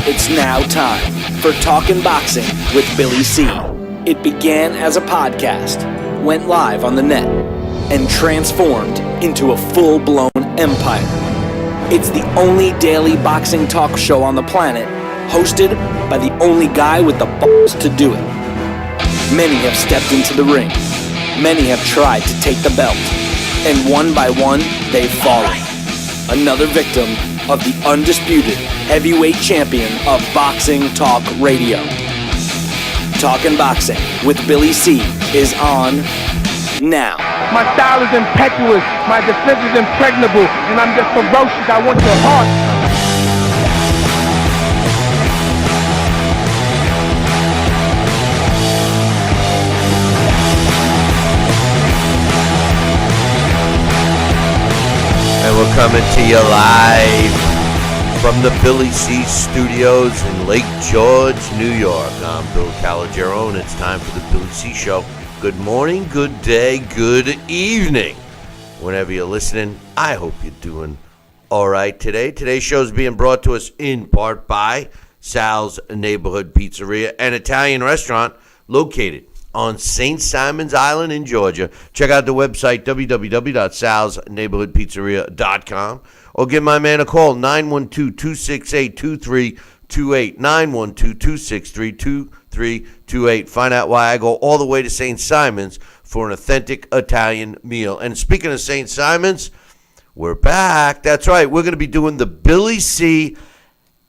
It's now time for Talkin' Boxing with Billy C. It began as a podcast, went live on the net, and transformed into a full-blown empire. It's the only daily boxing talk show on the planet, hosted by the only guy with the balls to do it. Many have stepped into the ring. Many have tried to take the belt. And one by one, they've fallen. Another victim of the undisputed heavyweight champion of boxing talk radio. Talkin' Boxing with Billy C is on now. My style is impetuous, my defense is impregnable, and I'm just ferocious. I want your heart. And we're coming to you live from the Billy C Studios in Lake George, New York. I'm Bill Calogero, and it's time for the Billy C Show. Good morning, good day, good evening. Whenever you're listening, I hope you're doing all right today. Today's show is being brought to us in part by Sal's Neighborhood Pizzeria, an Italian restaurant located on St. Simon's Island in Georgia. Check out the website, www.salsneighborhoodpizzeria.com, or give my man a call, 912-268-2328, 912-263-2328. Find out why I go all the way to St. Simon's for an authentic Italian meal. And speaking of St. Simon's, we're back. That's right. We're going to be doing the Billy C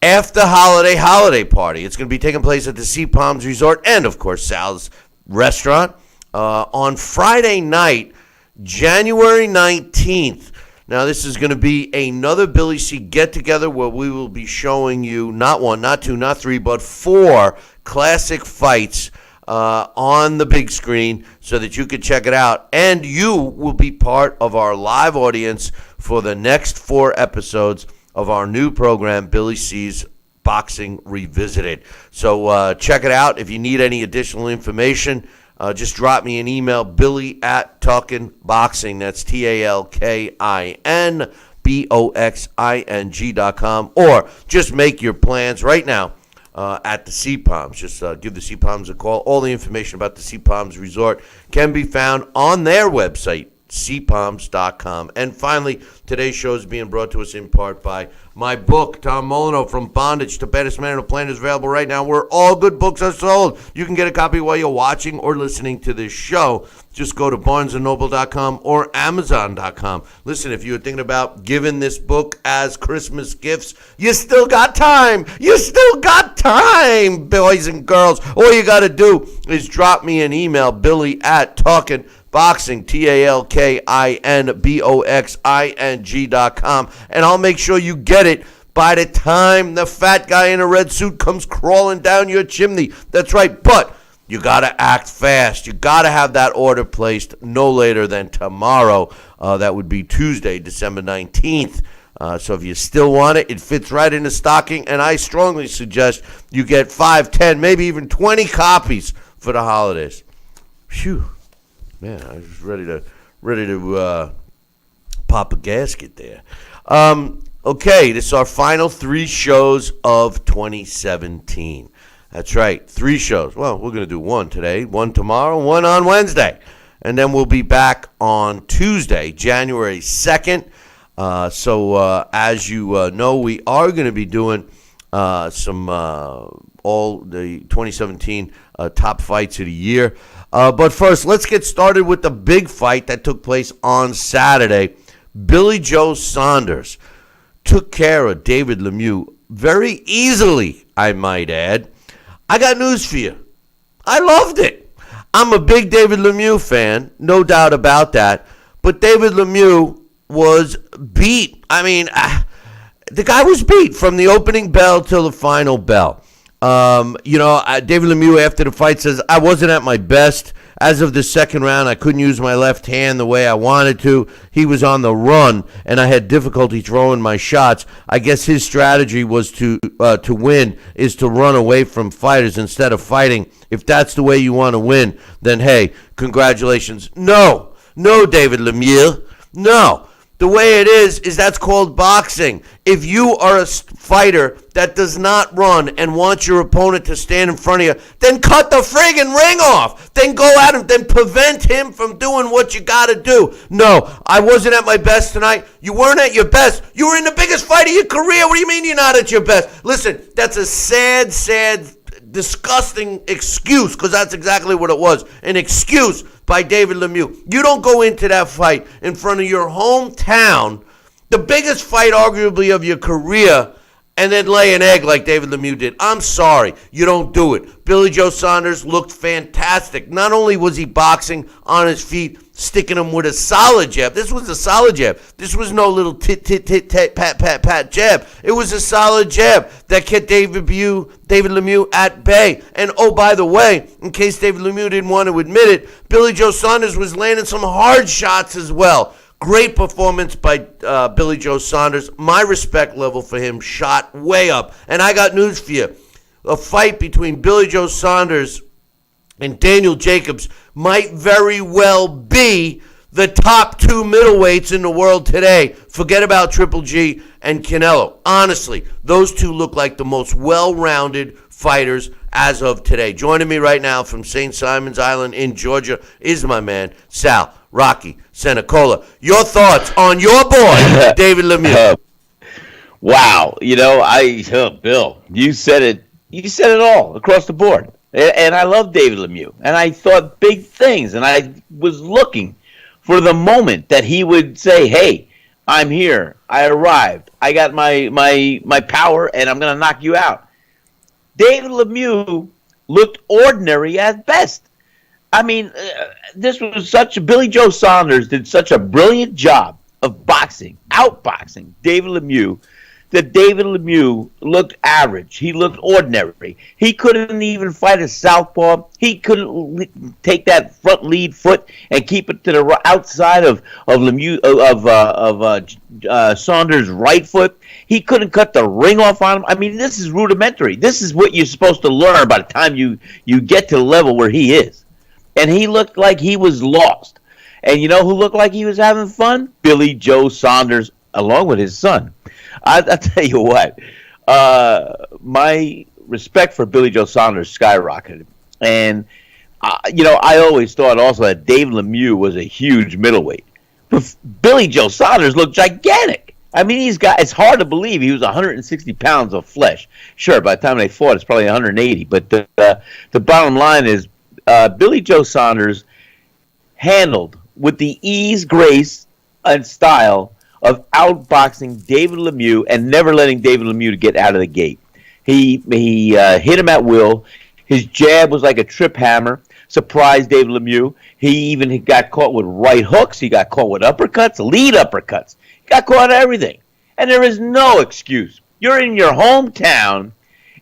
After Holiday Party. It's going to be taking place at the Sea Palms Resort and, of course, Sal's Restaurant on Friday night, January 19th. Now, this is going to be another Billy C get-together where we will be showing you not one, not two, not three, but four classic fights on the big screen so that you can check it out. And you will be part of our live audience for the next four episodes of our new program, Billy C's Boxing Revisited. So check it out. If you need any additional information, just drop me an email, billy@talkinboxing. That's TALKINBOXING.com. Or just make your plans right now at the Sea Palms. Just give the Sea Palms a call. All the information about the Sea Palms Resort can be found on their website, seapalms.com. And finally, today's show is being brought to us in part by my book, Tom Molyneux, From Bondage to Baddest Man on the Planet, is available right now where all good books are sold. You can get a copy while you're watching or listening to this show. Just go to barnesandnoble.com or amazon.com. Listen, if you're thinking about giving this book as Christmas gifts, you still got time. You still got time, boys and girls. All you got to do is drop me an email, billy@talkinboxing, TALKINBOXING.com, and I'll make sure you get it by the time the fat guy in a red suit comes crawling down your chimney. That's right, but you got to act fast. You got to have that order placed no later than tomorrow. That would be Tuesday, December 19th. So if you still want it, it fits right in the stocking, and I strongly suggest you get 5, 10, maybe even 20 copies for the holidays. Phew. Man, I was ready to pop a gasket there. Okay, this is our final three shows of 2017. That's right, three shows. Well, we're going to do one today, one tomorrow, one on Wednesday. And then we'll be back on Tuesday, January 2nd. So as you know, we are going to be doing some all the 2017 top fights of the year. But first, let's get started with the big fight that took place on Saturday. Billy Joe Saunders took care of David Lemieux very easily, I might add. I got news for you. I loved it. I'm a big David Lemieux fan, no doubt about that. But David Lemieux was beat. I mean, the guy was beat from the opening bell till the final bell. David Lemieux after the fight says, I wasn't at my best. As of the second round, I couldn't use my left hand the way I wanted to. He was on the run, and I had difficulty throwing my shots. I guess his strategy was to win is to run away from fighters instead of fighting. If that's the way you want to win, then, hey, congratulations. No, David Lemieux. No. The way it is that's called boxing. If you are a fighter that does not run and wants your opponent to stand in front of you, then cut the friggin' ring off. Then go at him. Then prevent him from doing what you got to do. No, I wasn't at my best tonight. You weren't at your best. You were in the biggest fight of your career. What do you mean you're not at your best? Listen, that's a sad, disgusting excuse, because that's exactly what it was. An excuse by David Lemieux. You don't go into that fight in front of your hometown, the biggest fight arguably of your career, and then lay an egg like David Lemieux did. I'm sorry. You don't do it. Billy Joe Saunders looked fantastic. Not only was he boxing on his feet, sticking him with a solid jab. This was a solid jab. This was no little tit, pat jab. It was a solid jab that kept David Lemieux at bay. And oh, by the way, in case David Lemieux didn't want to admit it, Billy Joe Saunders was landing some hard shots as well. Great performance by Billy Joe Saunders. My respect level for him shot way up. And I got news for you. A fight between Billy Joe Saunders and Daniel Jacobs might very well be the top two middleweights in the world today. Forget about Triple G and Canelo. Honestly, those two look like the most well-rounded fighters as of today. Joining me right now from St. Simon's Island in Georgia is my man, Sal Rocky Senecola. Your thoughts on your boy, David Lemieux? Wow. Bill, you said it. You said it all across the board. And I love David Lemieux. And I thought big things. And I was looking for the moment that he would say, hey, I'm here. I arrived. I got my power, and I'm going to knock you out. David Lemieux looked ordinary at best. I mean, this was Billy Joe Saunders did such a brilliant job of outboxing David Lemieux, that David Lemieux looked average. He looked ordinary. He couldn't even fight a southpaw. He couldn't take that front lead foot and keep it to the outside of Lemieux Saunders' right foot. He couldn't cut the ring off on him. I mean, this is rudimentary. This is what you're supposed to learn by the time you get to the level where he is. And he looked like he was lost. And you know who looked like he was having fun? Billy Joe Saunders, along with his son. I'll tell you what, my respect for Billy Joe Saunders skyrocketed. And, I always thought also that Dave Lemieux was a huge middleweight. But Billy Joe Saunders looked gigantic. I mean, it's hard to believe he was 160 pounds of flesh. Sure, by the time they fought, it's probably 180. But the bottom line is Billy Joe Saunders handled with the ease, grace, and style of outboxing David Lemieux and never letting David Lemieux get out of the gate. He hit him at will. His jab was like a trip hammer. Surprised David Lemieux. He even got caught with right hooks. He got caught with uppercuts, lead uppercuts. He got caught at everything. And there is no excuse. You're in your hometown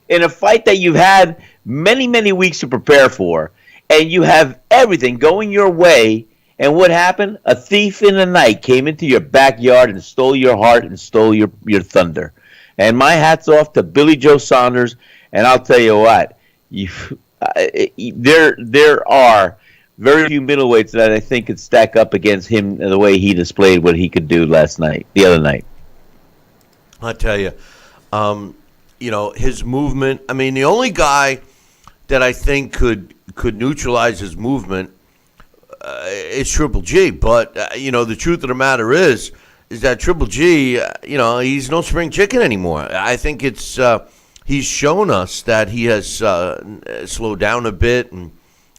in a fight that you've had many, many weeks to prepare for, and you have everything going your way. And what happened? A thief in the night came into your backyard and stole your heart and stole your thunder. And my hat's off to Billy Joe Saunders. And I'll tell you what, there are very few middleweights that I think could stack up against him the way he displayed what he could do the other night. I tell you, his movement. I mean, the only guy that I think could neutralize his movement is Triple G. But, the truth of the matter is that Triple G, he's no spring chicken anymore. I think it's he's shown us that he has slowed down a bit and,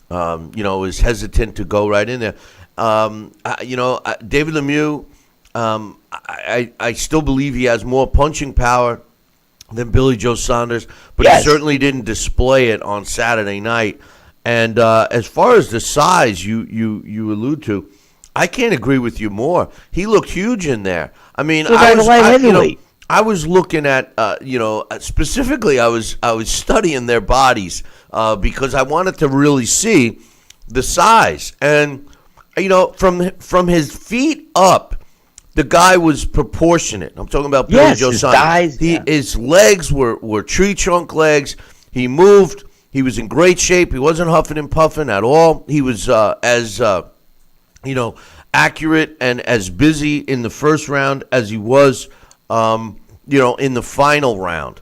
is hesitant to go right in there. David Lemieux, I still believe he has more punching power than Billy Joe Saunders, but yes, he certainly didn't display it on Saturday night. And as far as the size you allude to, I can't agree with you more. He looked huge in there. I mean, I was looking at, specifically I was studying their bodies because I wanted to really see the size. And, from his feet up, the guy was proportionate. I'm talking about Billy Joe Saunders. His legs were tree trunk legs. He moved. He was in great shape. He wasn't huffing and puffing at all. He was as accurate and as busy in the first round as he was, in the final round.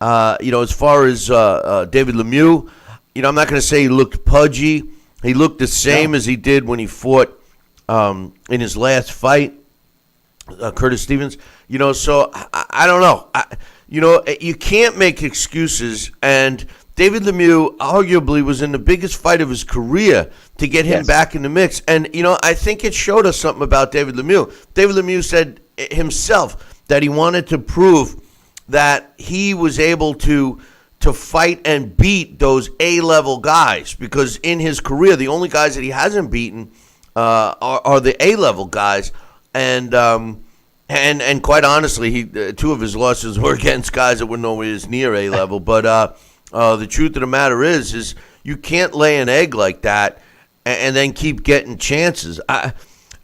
As far as David Lemieux, I'm not going to say he looked pudgy. He looked the same as he did when he fought in his last fight, Curtis Stevens. So I don't know. You can't make excuses, and David Lemieux arguably was in the biggest fight of his career to get him back in the mix. And, I think it showed us something about David Lemieux. David Lemieux said himself that he wanted to prove that he was able to fight and beat those A-level guys, because in his career, the only guys that he hasn't beaten are the A-level guys. And quite honestly, two of his losses were against guys that were nowhere near A-level. But the truth of the matter is you can't lay an egg like that and then keep getting chances.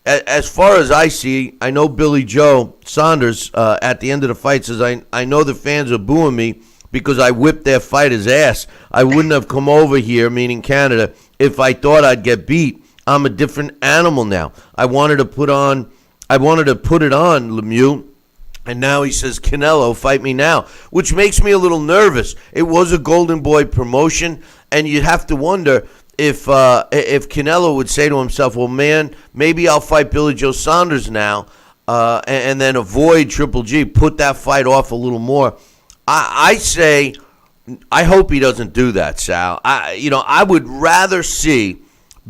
As far as I see, I know Billy Joe Saunders at the end of the fight says, I know the fans are booing me because I whipped their fighter's ass. I wouldn't have come over here, meaning Canada, if I thought I'd get beat. I'm a different animal now. I wanted to put it on Lemieux. And now he says, Canelo, fight me now, which makes me a little nervous. It was a Golden Boy promotion, and you'd have to wonder if Canelo would say to himself, well, man, maybe I'll fight Billy Joe Saunders now and then avoid Triple G, put that fight off a little more. I say I hope he doesn't do that, Sal. I would rather see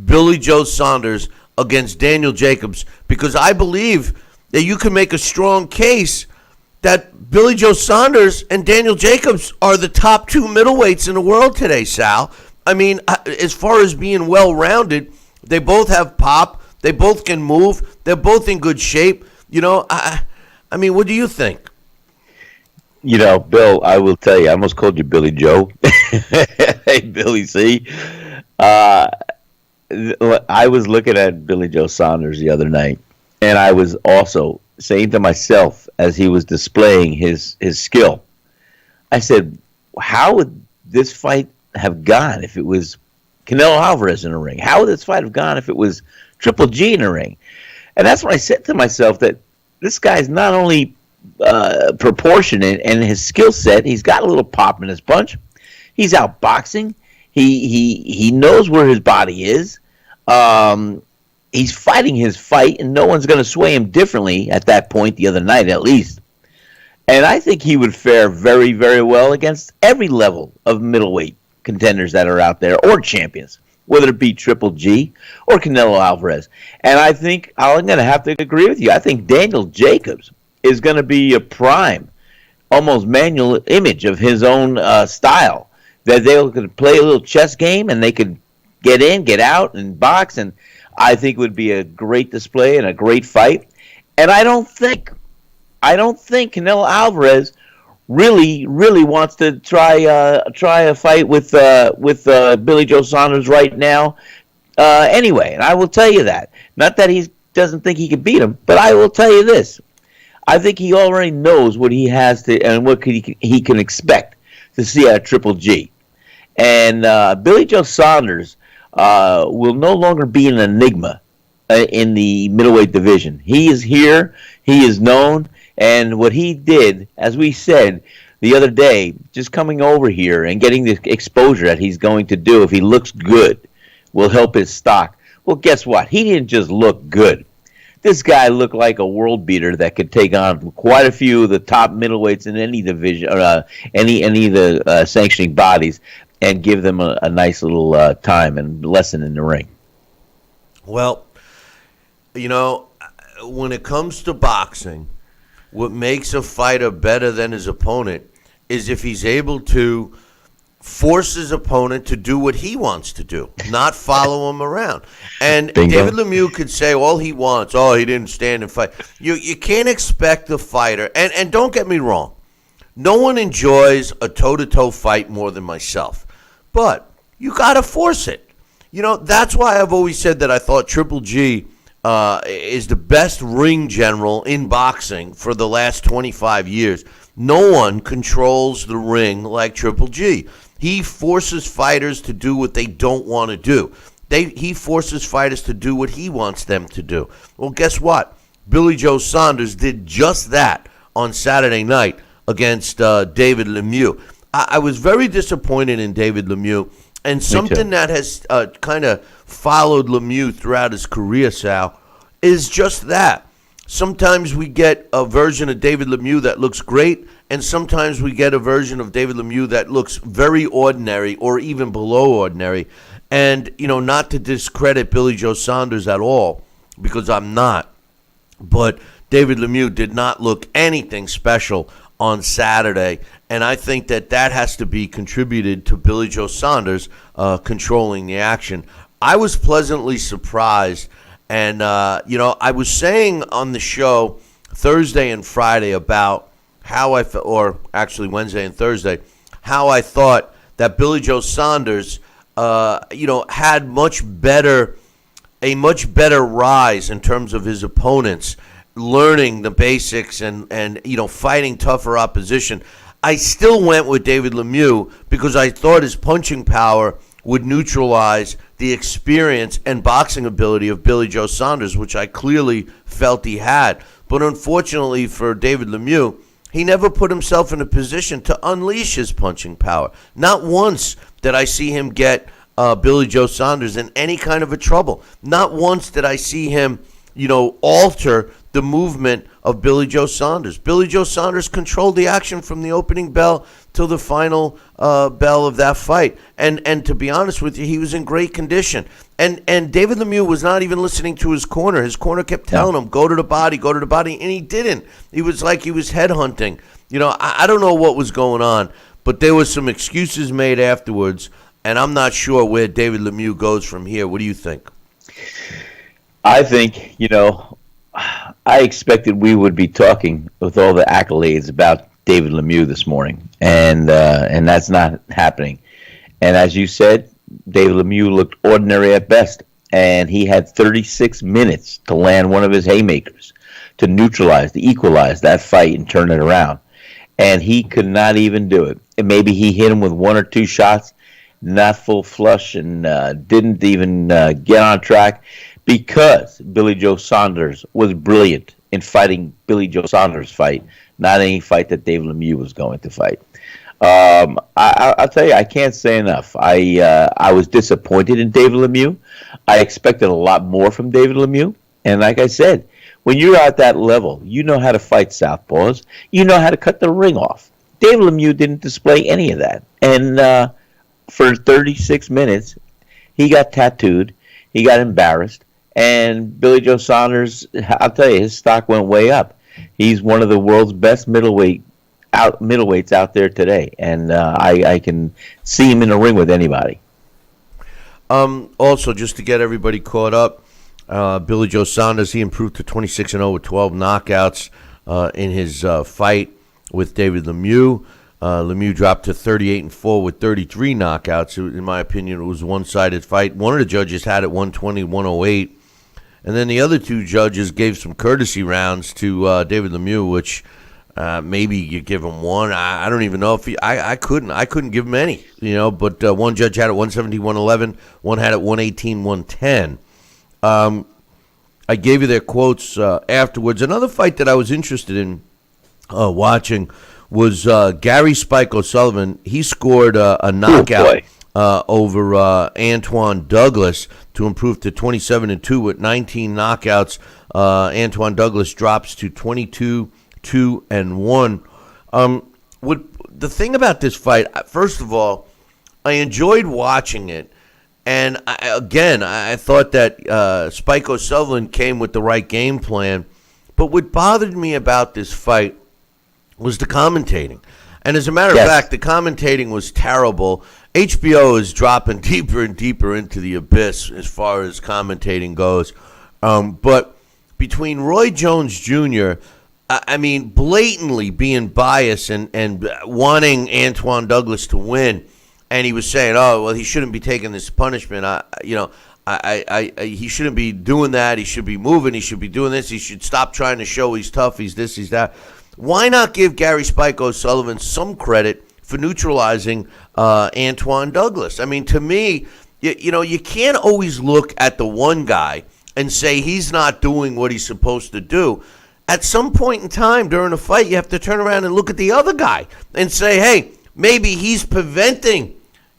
Billy Joe Saunders against Daniel Jacobs, because I believe that you can make a strong case that Billy Joe Saunders and Daniel Jacobs are the top two middleweights in the world today, Sal. I mean, as far as being well-rounded, they both have pop. They both can move. They're both in good shape. I mean, what do you think? Bill, I will tell you, I almost called you Billy Joe. Hey, Billy C. I was looking at Billy Joe Saunders the other night, and I was also saying to myself as he was displaying his skill, I said, how would this fight have gone if it was Canelo Alvarez in the ring? How would this fight have gone if it was Triple G in the ring? And that's when I said to myself that this guy's not only proportionate in his skill set, he's got a little pop in his punch. He's outboxing. He knows where his body is. He's fighting his fight, and no one's going to sway him differently at that point, the other night at least. And I think he would fare very, very well against every level of middleweight contenders that are out there, or champions, whether it be Triple G or Canelo Alvarez. And I think I'm going to have to agree with you. I think Daniel Jacobs is going to be a prime, almost manual image of his own style, that they could play a little chess game and they could get in, get out, and box. And I think it would be a great display and a great fight. And I don't think Canelo Alvarez really wants to try a fight with Billy Joe Saunders right now. Anyway, and I will tell you that. Not that he doesn't think he can beat him, but I will tell you this. I think he already knows what he has to and what he can expect to see out of Triple G. And Billy Joe Saunders will no longer be an enigma in the middleweight division. He is here. He is known. And what he did, as we said the other day, just coming over here and getting the exposure that he's going to do if he looks good will help his stock. Well, guess what? He didn't just look good. This guy looked like a world beater that could take on quite a few of the top middleweights in any division, or any of the sanctioning bodies, and give them a nice little time and lesson in the ring. Well, when it comes to boxing, what makes a fighter better than his opponent is if he's able to force his opponent to do what he wants to do, not follow him around. And Bingo. David Lemieux could say all he wants, he didn't stand and fight. You can't expect the fighter, and don't get me wrong, no one enjoys a toe-to-toe fight more than myself. But you got to force it. That's why I've always said that I thought Triple G is the best ring general in boxing for the last 25 years. No one controls the ring like Triple G. He forces fighters to do what they don't want to do. He forces fighters to do what he wants them to do. Well, guess what? Billy Joe Saunders did just that on Saturday night against David Lemieux. I was very disappointed in David Lemieux, and something that has kind of followed Lemieux throughout his career, Sal, is just that. Sometimes we get a version of David Lemieux that looks great, and sometimes we get a version of David Lemieux that looks very ordinary or even below ordinary. And, not to discredit Billy Joe Saunders at all, because I'm not, but David Lemieux did not look anything special on Saturday, and I think that has to be contributed to Billy Joe Saunders controlling the action. I was pleasantly surprised, and, I was saying on the show Thursday and Friday about how I felt, or actually Wednesday and Thursday, how I thought that Billy Joe Saunders, had a much better rise in terms of his opponents, learning the basics and fighting tougher opposition. I still went with David Lemieux because I thought his punching power would neutralize the experience and boxing ability of Billy Joe Saunders, which I clearly felt he had. But unfortunately for David Lemieux, he never put himself in a position to unleash his punching power. Not once did I see him get Billy Joe Saunders in any kind of a trouble. Not once did I see him, alter the movement of Billy Joe Saunders. Billy Joe Saunders controlled the action from the opening bell till the final bell of that fight. And to be honest with you, he was in great condition. And David Lemieux was not even listening to his corner. His corner kept telling him, go to the body, and he didn't. He was like he was headhunting. I don't know what was going on, but there was some excuses made afterwards, and I'm not sure where David Lemieux goes from here. What do you think? I think, I expected we would be talking with all the accolades about David Lemieux this morning, and that's not happening. And as you said, David Lemieux looked ordinary at best, and he had 36 minutes to land one of his haymakers to neutralize, to equalize that fight and turn it around. And he could not even do it. And maybe he hit him with one or two shots, not full flush, and didn't even get on track, because Billy Joe Saunders was brilliant in fighting Billy Joe Saunders' fight, not any fight that David Lemieux was going to fight. I'll tell you, I can't say enough. I was disappointed in David Lemieux. I expected a lot more from David Lemieux. And like I said, when you're at that level, you know how to fight southpaws. You know how to cut the ring off. David Lemieux didn't display any of that. And for 36 minutes, he got tattooed. He got embarrassed. And Billy Joe Saunders, I'll tell you, his stock went way up. He's one of the world's best middleweights out there today, and I can see him in the ring with anybody. Also, just to get everybody caught up, Billy Joe Saunders, he improved to 26-0 with 12 knockouts in his fight with David Lemieux. Lemieux dropped to 38-4 with 33 knockouts. In my opinion, it was a one-sided fight. One of the judges had it 120-108. And then the other two judges gave some courtesy rounds to David Lemieux, which maybe you give him one. I don't even know if I couldn't give him any, but one judge had it 117-111, one had it 118-110. I gave you their quotes afterwards. Another fight that I was interested in watching was Gary Spike O'Sullivan. He scored a knockout over Antoine Douglas to improve to 27-2 with 19 knockouts. Antoine Douglas drops to 22-2-1. The thing about this fight, first of all, I enjoyed watching it. And I thought that Spike O'Sullivan came with the right game plan. But what bothered me about this fight was the commentating. And as a matter of fact, the commentating was terrible. HBO is dropping deeper and deeper into the abyss as far as commentating goes. But between Roy Jones Jr., blatantly being biased and wanting Antoine Douglas to win, and he was saying, "Oh, well, he shouldn't be taking this punishment. He shouldn't be doing that. He should be moving. He should be doing this. He should stop trying to show he's tough. He's this. He's that." Why not give Gary Spike O'Sullivan some credit for neutralizing Antoine Douglas? To me, you can't always look at the one guy and say he's not doing what he's supposed to do. At some point in time during a fight, you have to turn around and look at the other guy and say, hey, maybe he's preventing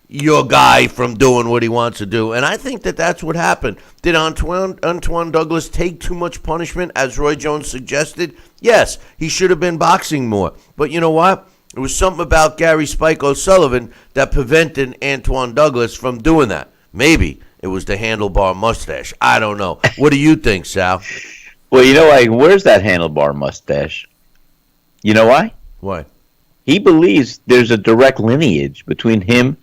your guy from doing what he wants to do. And I think that that's what happened. Did Antoine Douglas take too much punishment, as Roy Jones suggested? Yes, he should have been boxing more. But you know what? There was something about Gary Spike O'Sullivan that prevented Antoine Douglas from doing that. Maybe it was the handlebar mustache. I don't know. What do you think, Sal? Well, where's that handlebar mustache? You know why? Why? He believes there's a direct lineage between him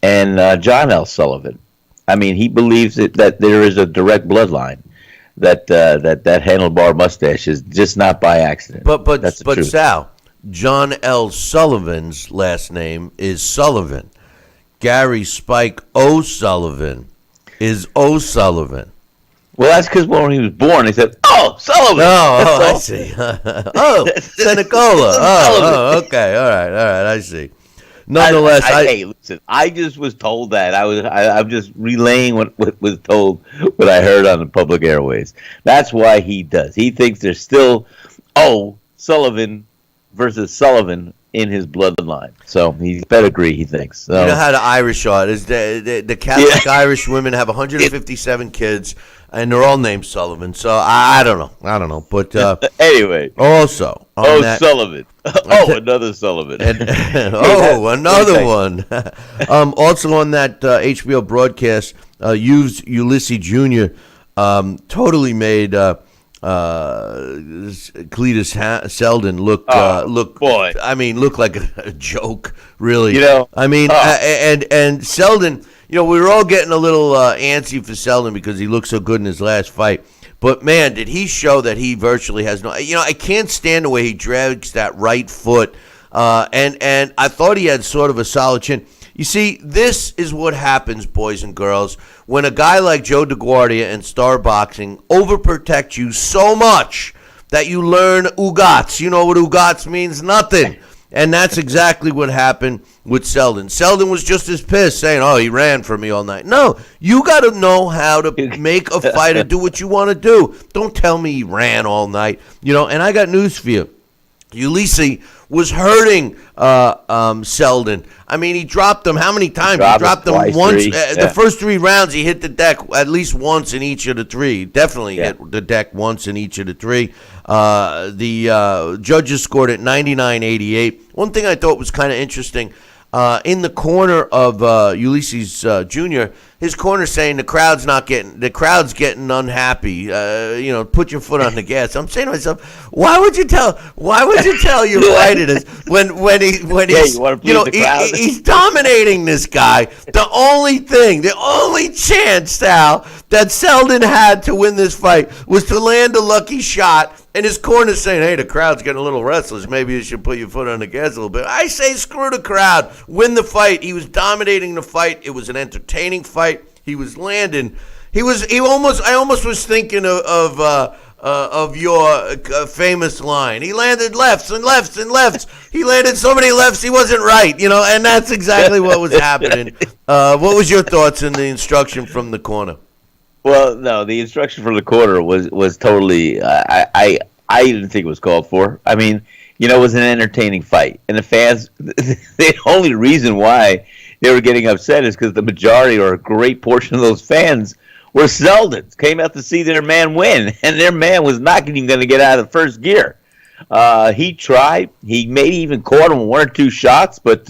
and John L. Sullivan. I mean, he believes that there is a direct bloodline. That handlebar mustache is just not by accident. But Sal, John L. Sullivan's last name is Sullivan. Gary Spike O'Sullivan is O'Sullivan. Well, that's because when he was born, he said, "Oh, Sullivan." I see. Senecola. Okay. All right. I see. Nonetheless, hey, listen. I just was told that. I'm just relaying what was told, what I heard on the public airways. That's why he does. He thinks there's still Sullivan versus Sullivan in his bloodline. So he's pedigree, he thinks. So. You know how the Irish are. Is the Catholic Irish women have 157 kids, and they're all named Sullivan. So I don't know. But anyway. Also. Sullivan. Another Sullivan. Another one. Also on that HBO broadcast, Ulysses Jr. Totally made Cletus Selden look boy. I mean, look like a joke, really. I mean, and Selden, we were all getting a little antsy for Selden because he looked so good in his last fight. But man, did he show that he virtually has no. I can't stand the way he drags that right foot, and I thought he had sort of a solid chin. You see, this is what happens, boys and girls, when a guy like Joe DeGuardia and Star Boxing overprotect you so much that you learn ugats. You know what ugats means? Nothing. And that's exactly what happened with Selden. Selden was just as pissed, saying, he ran for me all night. No, you got to know how to make a fighter do what you want to do. Don't tell me he ran all night. And I got news for you. Ulysses was hurting Selden. I mean, he dropped him how many times? He dropped him once. The first 3 rounds, he hit the deck at least once in each of the 3. Definitely hit the deck once in each of the 3. The judges scored at 99-88. One thing I thought was kind of interesting, in the corner of Ulysses Jr., his corner saying the crowd's getting unhappy. Put your foot on the gas. I'm saying to myself, why would you tell your fighter this when he's he's dominating this guy? The only chance, Sal, that Selden had to win this fight was to land a lucky shot. And his corner's saying, hey, the crowd's getting a little restless. Maybe you should put your foot on the gas a little bit. I say screw the crowd. Win the fight. He was dominating the fight. It was an entertaining fight. He was landing. I almost was thinking of your famous line. He landed lefts and lefts and lefts. He landed so many lefts he wasn't right, and that's exactly what was happening. What was your thoughts in the instruction from the corner? Well, no, the instruction from the corner was totally. I didn't think it was called for. I mean, it was an entertaining fight, and the fans. The only reason why they were getting upset is because the majority or a great portion of those fans were Seldens, came out to see their man win, and their man was not even going to get out of the first gear. He tried. He maybe even caught him 1 or 2 shots, but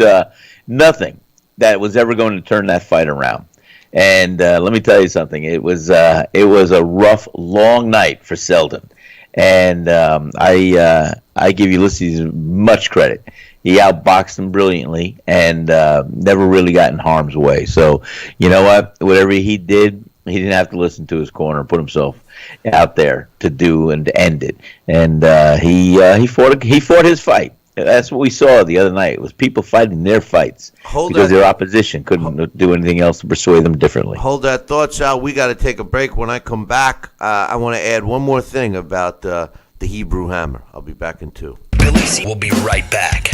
nothing that was ever going to turn that fight around. And let me tell you something. It was a rough, long night for Selden, and I give Ulysses much credit. He outboxed him brilliantly and never really got in harm's way. So you know what? Whatever he did, he didn't have to listen to his corner and put himself out there to do and to end it. And he fought his fight. That's what we saw the other night. It was people fighting their fights because their opposition couldn't do anything else to persuade them differently. Hold that thought, Sal. We got to take a break. When I come back, I want to add one more thing about the Hebrew Hammer. I'll be back in 2. Billy C will be right back.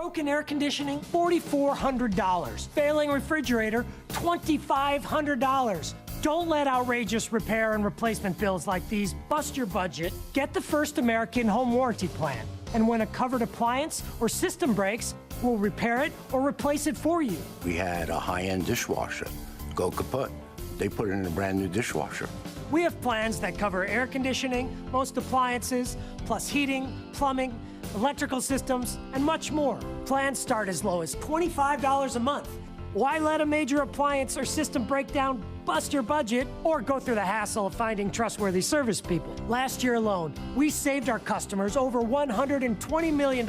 Broken air conditioning, $4,400. Failing refrigerator, $2,500. Don't let outrageous repair and replacement bills like these bust your budget. Get the First American Home Warranty Plan. And when a covered appliance or system breaks, we'll repair it or replace it for you. We had a high-end dishwasher go kaput. They put it in a brand new dishwasher. We have plans that cover air conditioning, most appliances, plus heating, plumbing, electrical systems, and much more. Plans start as low as $25 a month. Why let a major appliance or system breakdown bust your budget or go through the hassle of finding trustworthy service people? Last year alone, we saved our customers over $120 million.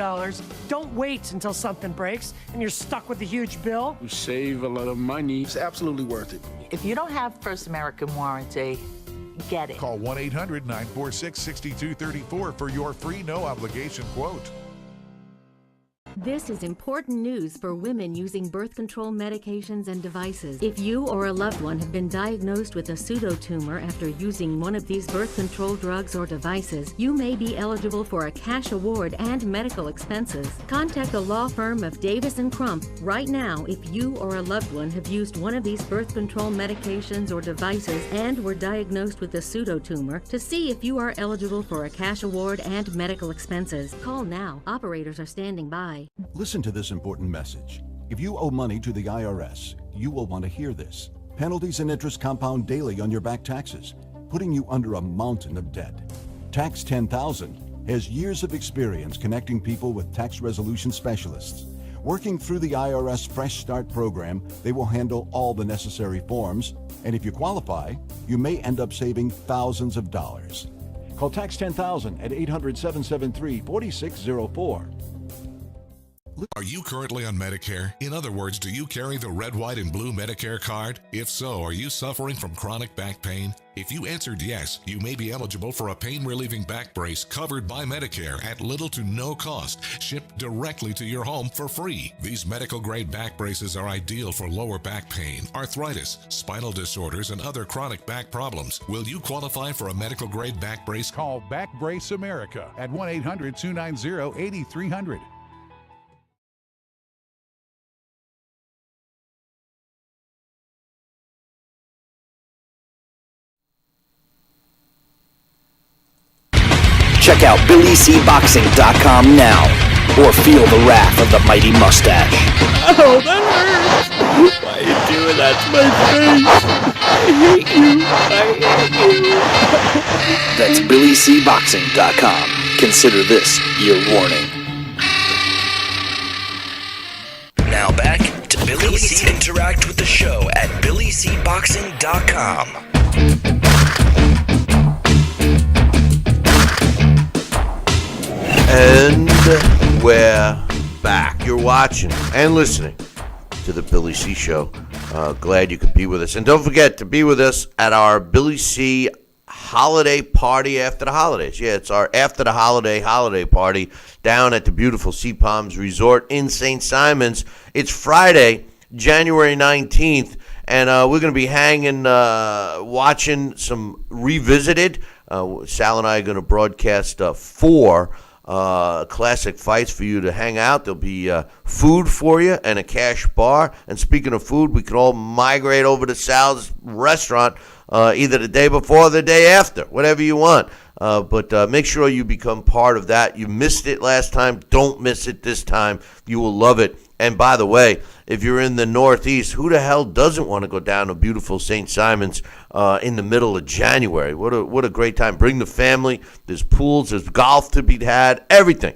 Don't wait until something breaks and you're stuck with a huge bill. We save a lot of money. It's absolutely worth it. If you don't have First American Warranty, get it. Call 1-800-946-6234 for your free no-obligation quote. This is important news for women using birth control medications and devices. If you or a loved one have been diagnosed with a pseudotumor after using one of these birth control drugs or devices, you may be eligible for a cash award and medical expenses. Contact the law firm of Davis & Crump right now if you or a loved one have used one of these birth control medications or devices and were diagnosed with a pseudotumor to see if you are eligible for a cash award and medical expenses. Call now. Operators are standing by. Listen to this important message. If you owe money to the IRS, you will want to hear this. Penalties and interest compound daily on your back taxes, putting you under a mountain of debt. Tax 10,000 has years of experience connecting people with tax resolution specialists. Working through the IRS Fresh Start program, they will handle all the necessary forms, and if you qualify, you may end up saving thousands of dollars. Call Tax 10,000 at 800-773-4604. Are you currently on Medicare? In other words, do you carry the red, white, and blue Medicare card? If so, are you suffering from chronic back pain? If you answered yes, you may be eligible for a pain-relieving back brace covered by Medicare at little to no cost, shipped directly to your home for free. These medical-grade back braces are ideal for lower back pain, arthritis, spinal disorders, and other chronic back problems. Will you qualify for a medical-grade back brace? Call Back Brace America at 1-800-290-8300. Check out BillyCBoxing.com now, or feel the wrath of the mighty mustache. Oh, that hurts! Why are you doing that to my face? I hate you. That's BillyCBoxing.com. Consider this your warning. Now back to Billy C. Interact with the show at BillyCBoxing.com. And we're back. You're watching and listening to the Billy C. Show. Glad you could be with us. And don't forget to be with us at our Billy C. holiday party after the holidays. Yeah, it's our after the holiday party down at the beautiful Sea Palms Resort in St. Simons. It's Friday, January 19th, and we're going to be hanging, watching some Revisited. Sal and I are going to broadcast 4 classic fights for you to hang out. There'll be food for you and a cash bar. And speaking of food, we can all migrate over to Sal's restaurant either the day before or the day after, whatever you want. But make sure you become part of that. You missed it last time. Don't miss it this time. You will love it. And by the way, if you're in the Northeast, who the hell doesn't want to go down to beautiful St. Simons in the middle of January? What a great time. Bring the family. There's pools. There's golf to be had. Everything.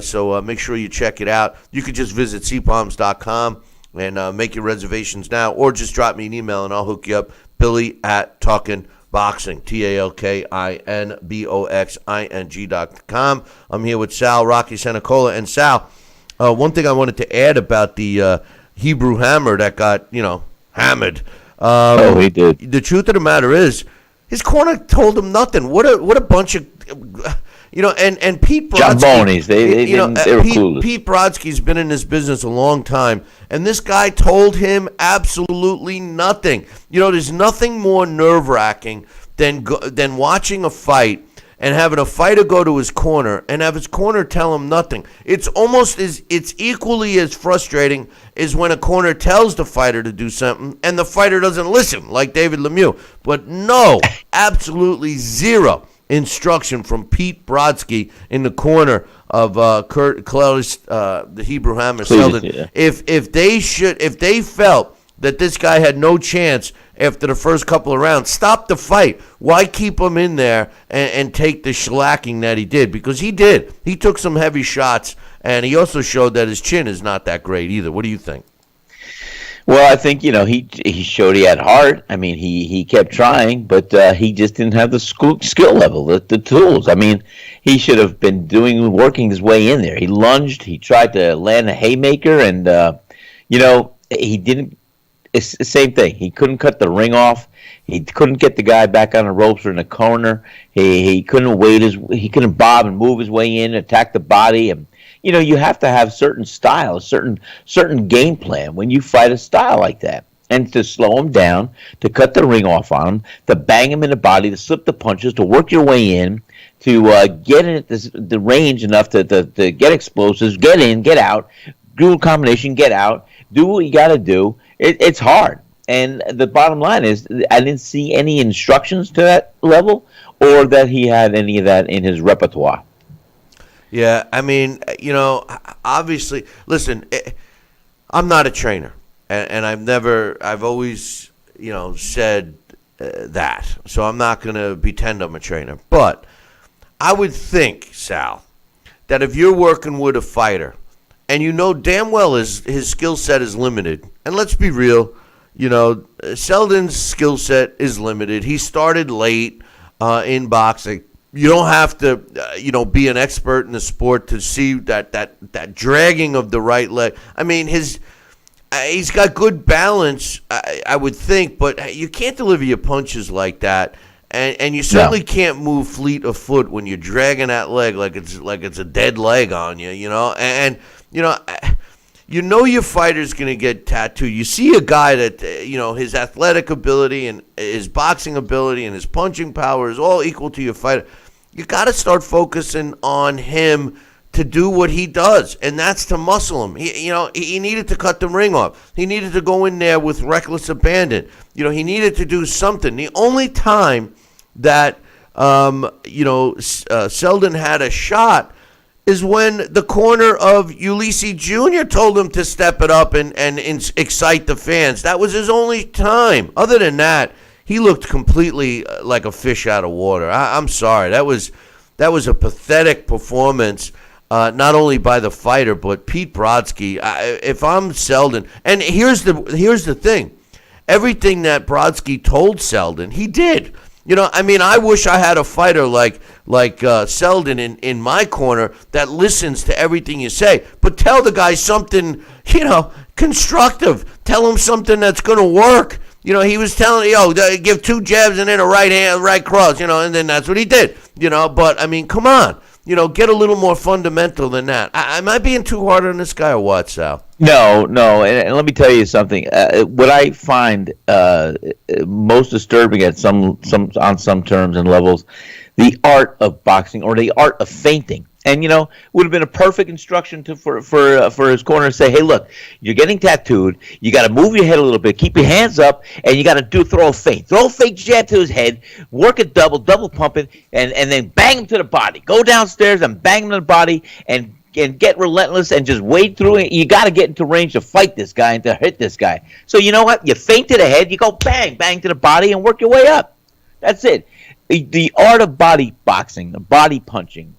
So make sure you check it out. You can just visit cpalms.com and make your reservations now, or just drop me an email and I'll hook you up. Billy at Talkin' Boxing, TALKINBOXING.com. I'm here with Sal Rocky Senecola. And Sal, one thing I wanted to add about the Hebrew Hammer that got, hammered. He did. The truth of the matter is, his corner told him nothing. What a bunch of, and Pete Brodsky. Jabronis, they were clueless. Pete Brodsky's been in this business a long time, and this guy told him absolutely nothing. There's nothing more nerve-wracking than watching a fight and having a fighter go to his corner and have his corner tell him nothing. It's equally as frustrating as when a corner tells the fighter to do something and the fighter doesn't listen, like David Lemieux. But no, absolutely zero instruction from Pete Brodsky in the corner of the Hebrew Hammer Selden. Yeah. If they felt that this guy had no chance after the first couple of rounds, stop the fight. Why keep him in there and take the shellacking that he did? Because he did. He took some heavy shots, and he also showed that his chin is not that great either. What do you think? Well, I think, he showed he had heart. I mean, he kept trying, but he just didn't have the skill level, the tools. I mean, he should have been working his way in there. He lunged. He tried to land a haymaker, and, he didn't. It's the same thing. He couldn't cut the ring off. He couldn't get the guy back on the ropes or in the corner. He couldn't he couldn't bob and move his way in, attack the body. And you have to have certain style, certain game plan when you fight a style like that. And to slow him down, to cut the ring off on him, to bang him in the body, to slip the punches, to work your way in, to get in at the range enough to get explosives, get in, get out, do a combination, get out, do what you got to do. It's hard. And the bottom line is I didn't see any instructions to that level or that he had any of that in his repertoire. Yeah, I mean, obviously, listen, I'm not a trainer, and I've always, said that. So I'm not going to pretend I'm a trainer. But I would think, Sal, that if you're working with a fighter, and damn well his skill set is limited. And let's be real, Selden's skill set is limited. He started late in boxing. You don't have to, be an expert in the sport to see that dragging of the right leg. I mean, he's got good balance, I would think, but you can't deliver your punches like that. And you certainly can't move fleet of foot when you're dragging that leg like it's a dead leg on you, And your fighter's going to get tattooed. You see a guy that, his athletic ability and his boxing ability and his punching power is all equal to your fighter. You got to start focusing on him to do what he does, and that's to muscle him. He needed to cut the ring off. He needed to go in there with reckless abandon. He needed to do something. The only time that, Selden had a shot is when the corner of Ulysses Jr. told him to step it up and excite the fans. That was his only time. Other than that, he looked completely like a fish out of water. I'm sorry. That was a pathetic performance, not only by the fighter, but Pete Brodsky. If I'm Selden, and here's the thing. Everything that Brodsky told Selden, he did. I wish I had a fighter like Selden in my corner that listens to everything you say. But tell the guy something, constructive. Tell him something that's going to work. He was telling, give 2 jabs and then a right cross, and then that's what he did. But, come on. Get a little more fundamental than that. Am I being too hard on this guy or what, Sal? No, and let me tell you something. What I find most disturbing at some on some terms and levels, the art of boxing or the art of feinting. And would have been a perfect instruction for his corner to say, "Hey, look, you're getting tattooed. You got to move your head a little bit, keep your hands up, and you got to throw a fake jab to his head, work it double pump it, and then bang him to the body. Go downstairs and bang him to the body, and get relentless and just wade through it. You got to get into range to fight this guy and to hit this guy. So you know what? You feint to the head, you go bang to the body, and work your way up. That's it. The art of body boxing, the body punching,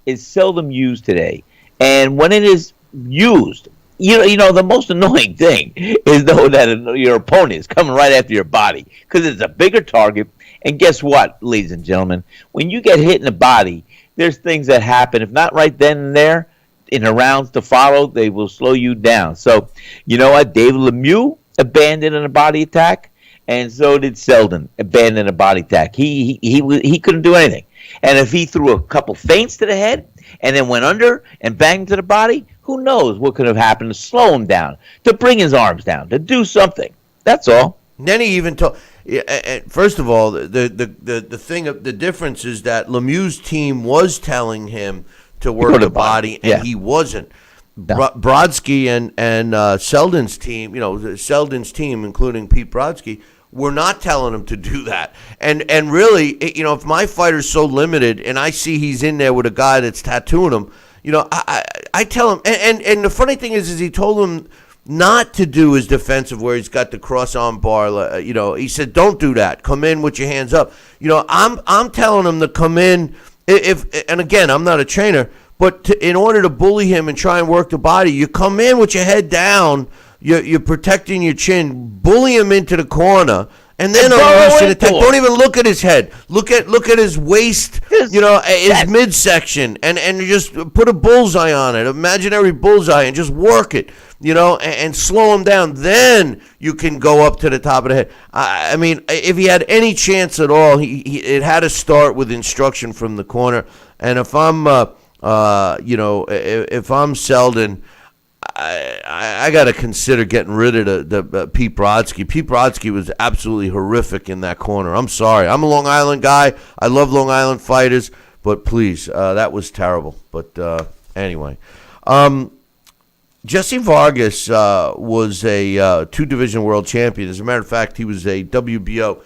is seldom used today. And when it is used, the most annoying thing is though that your opponent is coming right after your body because it's a bigger target. And guess what, ladies and gentlemen? When you get hit in the body, there's things that happen. If not right then and there, in the rounds to follow, they will slow you down. So, you know what? David Lemieux abandoned a body attack, and so did Selden abandon a body attack. He couldn't do anything. And if he threw a couple feints to the head and then went under and banged to the body, who knows what could have happened to slow him down, to bring his arms down, to do something. That's all. And then he even told, first of all, the difference is that Lemieux's team was telling him to work the body, and he wasn't. Brodsky and Selden's team, Selden's team, including Pete Brodsky, were not telling him to do that. And really, if my fighter's so limited and I see he's in there with a guy that's tattooing him, I tell him. And the funny thing is he told him not to do his defensive where he's got the cross arm bar. He said, don't do that. Come in with your hands up. I'm telling him to come in. And again, I'm not a trainer, but in order to bully him and try and work the body, you come in with your head down. You're protecting your chin. Bully him into the corner. And then don't even look at his head. Look at his waist, his midsection, and just put a bullseye on it, imaginary bullseye, and just work it, and slow him down. Then you can go up to the top of the head. I mean, if he had any chance at all, it had to start with instruction from the corner. And if I'm, if I'm Selden, I got to consider getting rid of the Pete Brodsky. Pete Brodsky was absolutely horrific in that corner. I'm sorry. I'm a Long Island guy. I love Long Island fighters, but please, that was terrible. But anyway, Jesse Vargas was a two-division world champion. As a matter of fact, he was a WBO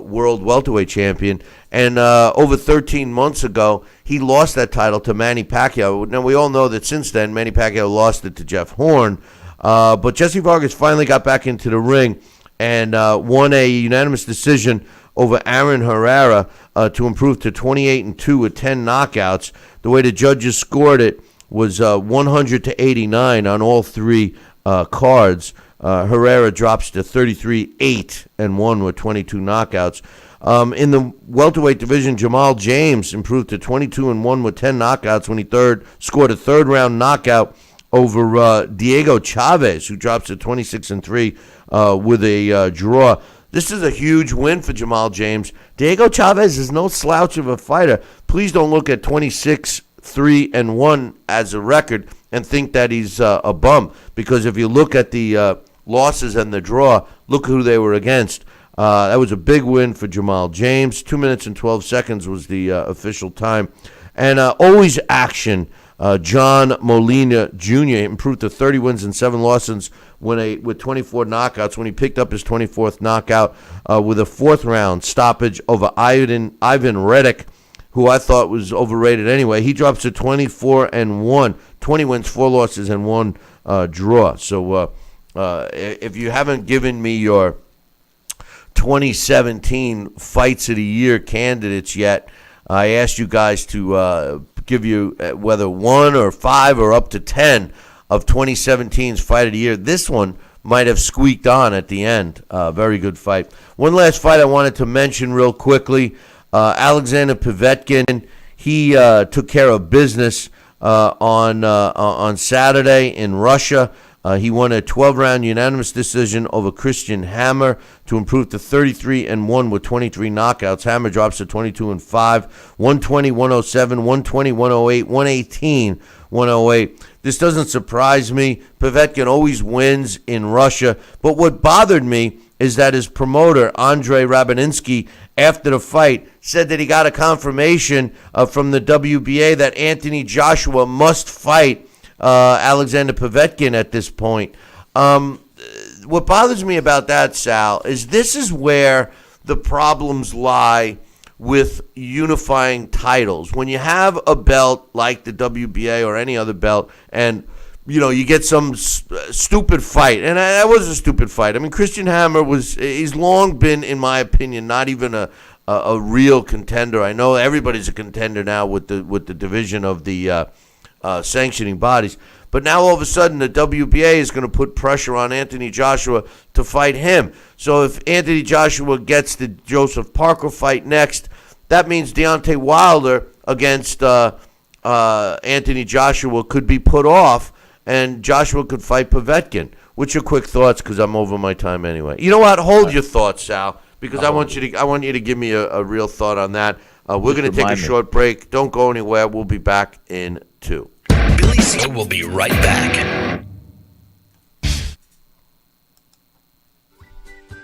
world welterweight champion. And over 13 months ago, he lost that title to Manny Pacquiao. Now, we all know that since then, Manny Pacquiao lost it to Jeff Horn. But Jesse Vargas finally got back into the ring and won a unanimous decision over Aaron Herrera to improve to 28-2 with 10 knockouts. The way the judges scored it was 100-89 on all three cards. Herrera drops to 33-8-1 with 22 knockouts. In the welterweight division, Jamal James improved to 22-1 with 10 knockouts when he scored a third-round knockout over Diego Chavez, who drops to 26-3 with a draw. This is a huge win for Jamal James. Diego Chavez is no slouch of a fighter. Please don't look at 26-3-1 as a record and think that he's a bum, because if you look at the losses and the draw, look who they were against. That was a big win for Jamal James. 2 minutes and 12 seconds was the official time. And always action. John Molina Jr. improved to 30 wins and 7 losses with 24 knockouts when he picked up his 24th knockout with a fourth-round stoppage over Ivan Reddick, who I thought was overrated anyway. He drops to 24-1, 20 wins, 4 losses, and 1 draw. So if you haven't given me your 2017 Fights of the Year candidates yet, I asked you guys to give you whether 1 or 5 or up to 10 of 2017's Fight of the Year. This one might have squeaked on at the end. Very good fight. One last fight I wanted to mention real quickly. Alexander Povetkin, he took care of business on Saturday in Russia. He won a 12-round unanimous decision over Christian Hammer to improve to 33-1 with 23 knockouts. Hammer drops to 22-5, 120-107, 120-108, 118-108. This doesn't surprise me. Povetkin always wins in Russia. But what bothered me is that his promoter, Andrei Rabininsky, after the fight, said that he got a confirmation from the WBA that Anthony Joshua must fight Alexander Povetkin at this point. What bothers me about that, Sal, is this is where the problems lie with unifying titles. When you have a belt like the WBA or any other belt, and you get some stupid fight, and that was a stupid fight. I mean, Christian Hammer he's long been, in my opinion, not even a real contender. I know everybody's a contender now with the division of the sanctioning bodies. But now all of a sudden the WBA is going to put pressure on Anthony Joshua to fight him. So if Anthony Joshua gets the Joseph Parker fight next, that means Deontay Wilder against Anthony Joshua could be put off, and Joshua could fight Povetkin. What's your quick thoughts? Because I'm over my time anyway. You know what? Hold your thoughts, Sal, because I want you to give me a real thought on that. We're going to take a short break. Don't go anywhere. We'll be back in 2. Billy C will be right back.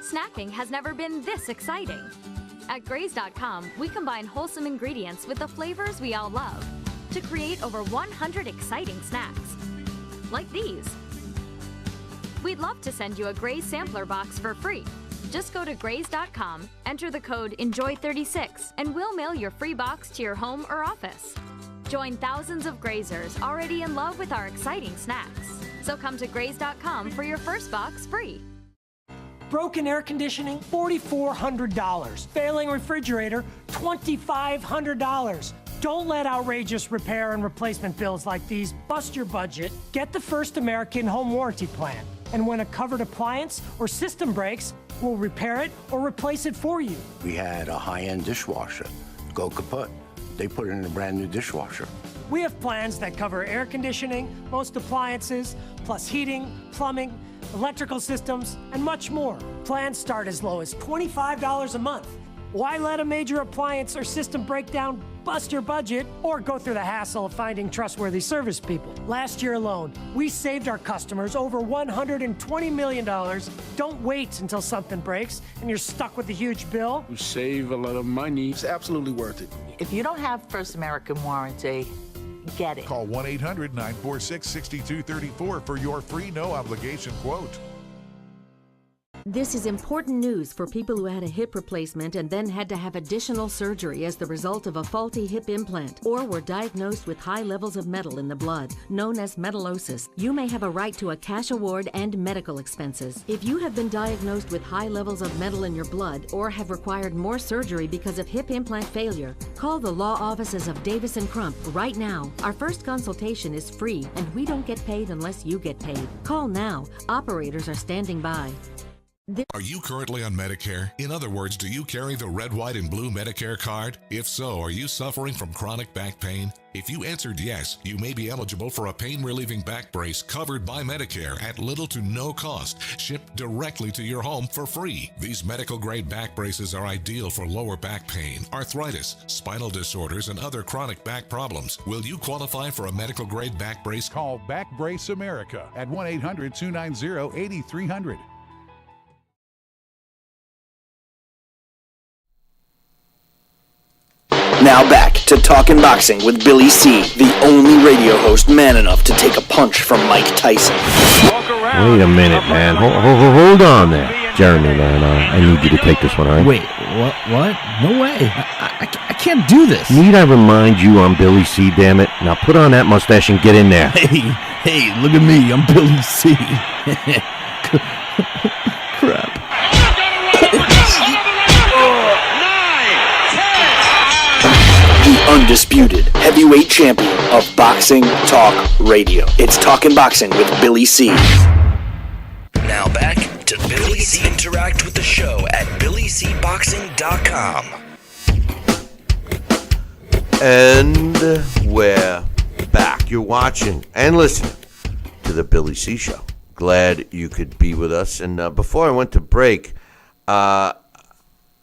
Snack snacking has never been this exciting. At Graze.com, we combine wholesome ingredients with the flavors we all love to create over 100 exciting snacks, like these. We'd love to send you a Graze sampler box for free. Just go to Graze.com, enter the code ENJOY36, and we'll mail your free box to your home or office. Join thousands of Grazers already in love with our exciting snacks. So come to Graze.com for your first box free. Broken air conditioning, $4,400. Failing refrigerator, $2,500. Don't let outrageous repair and replacement bills like these bust your budget. Get the First American Home Warranty Plan. And when a covered appliance or system breaks, we'll repair it or replace it for you. We had a high-end dishwasher go kaput. They put it in a brand new dishwasher. We have plans that cover air conditioning, most appliances, plus heating, plumbing, electrical systems, and much more. Plans start as low as $25 a month. Why let a major appliance or system breakdown bust your budget or go through the hassle of finding trustworthy service people? Last year alone, we saved our customers over $120 million. Don't wait until something breaks and you're stuck with a huge bill. You save a lot of money. It's absolutely worth it. If you don't have First American Warranty, get it. Call 1-800-946-6234 for your free no-obligation quote. This is important news for people who had a hip replacement and then had to have additional surgery as the result of a faulty hip implant or were diagnosed with high levels of metal in the blood, known as metallosis. You may have a right to a cash award and medical expenses. If you have been diagnosed with high levels of metal in your blood or have required more surgery because of hip implant failure, call the law offices of Davis & Crump right now. Our first consultation is free and we don't get paid unless you get paid. Call now. Operators are standing by. Are you currently on Medicare? In other words, do you carry the red, white, and blue Medicare card? If so, are you suffering from chronic back pain? If you answered yes, you may be eligible for a pain-relieving back brace covered by Medicare at little to no cost, shipped directly to your home for free. These medical-grade back braces are ideal for lower back pain, arthritis, spinal disorders, and other chronic back problems. Will you qualify for a medical-grade back brace? Call Back Brace America at 1-800-290-8300. Now back to Talkin' Boxing with Billy C., the only radio host man enough to take a punch from Mike Tyson. Wait a minute, man. Hold on there. Jeremy, man, I need you to take this one, all right? Wait, what? No way. I can't do this. Need I remind you I'm Billy C., damn it? Now put on that mustache and get in there. Hey, look at me. I'm Billy C. Crap. Undisputed heavyweight champion of Boxing Talk Radio. It's Talkin' Boxing with Billy C. Now back to Billy C. Interact with the show at BillyCBoxing.com. And we're back. You're watching and listening to the Billy C. Show. Glad you could be with us. And before I went to break,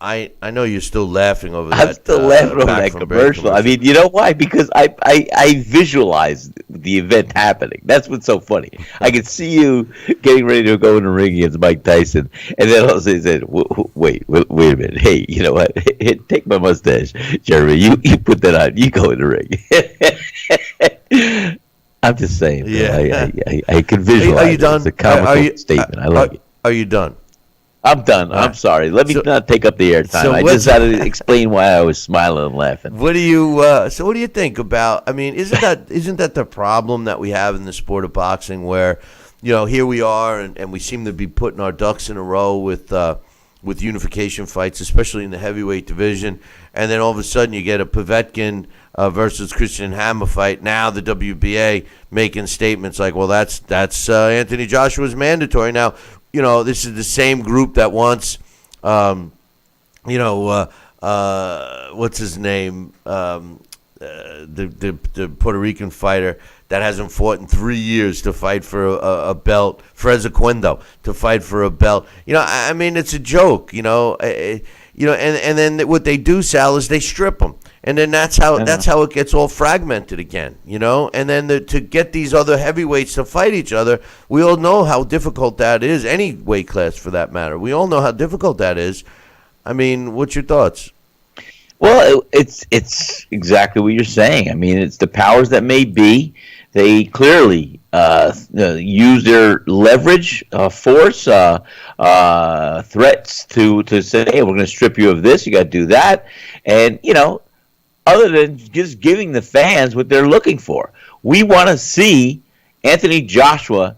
I know you're still laughing over that. I'm still laughing over that commercial. I mean, you know why? Because I visualized the event happening. That's what's so funny. I could see you getting ready to go in the ring against Mike Tyson, and then all of a sudden he said, wait a minute. Hey, you know what? Take my mustache, Jeremy. You put that on. You go in the ring. I'm just saying. Yeah. I can visualize. Are you done? It's a comical statement. I like it. Are you done? I'm done. I'm sorry. Let me not take up the airtime. So I just had to explain why I was smiling and laughing. What do you? So what do you think about? I mean, isn't that the problem that we have in the sport of boxing, where, you know, here we are and we seem to be putting our ducks in a row with unification fights, especially in the heavyweight division, and then all of a sudden you get a Povetkin versus Christian Hammer fight. Now the WBA making statements like, well, that's Anthony Joshua's mandatory now. You know, this is the same group that wants, what's his name, the Puerto Rican fighter that hasn't fought in 3 years to fight for a belt, Freza Cuendo, to fight for a belt. You know, I mean, it's a joke. You know, and then what they do, Sal, is they strip them. And then that's how it gets all fragmented again, And then to get these other heavyweights to fight each other, we all know how difficult that is. Any weight class, for that matter, we all know how difficult that is. I mean, what's your thoughts? Well, it's exactly what you're saying. I mean, it's the powers that may be. They clearly use their leverage, force, threats to say, hey, we're going to strip you of this. You got to do that, and other than just giving the fans what they're looking for. We want to see Anthony Joshua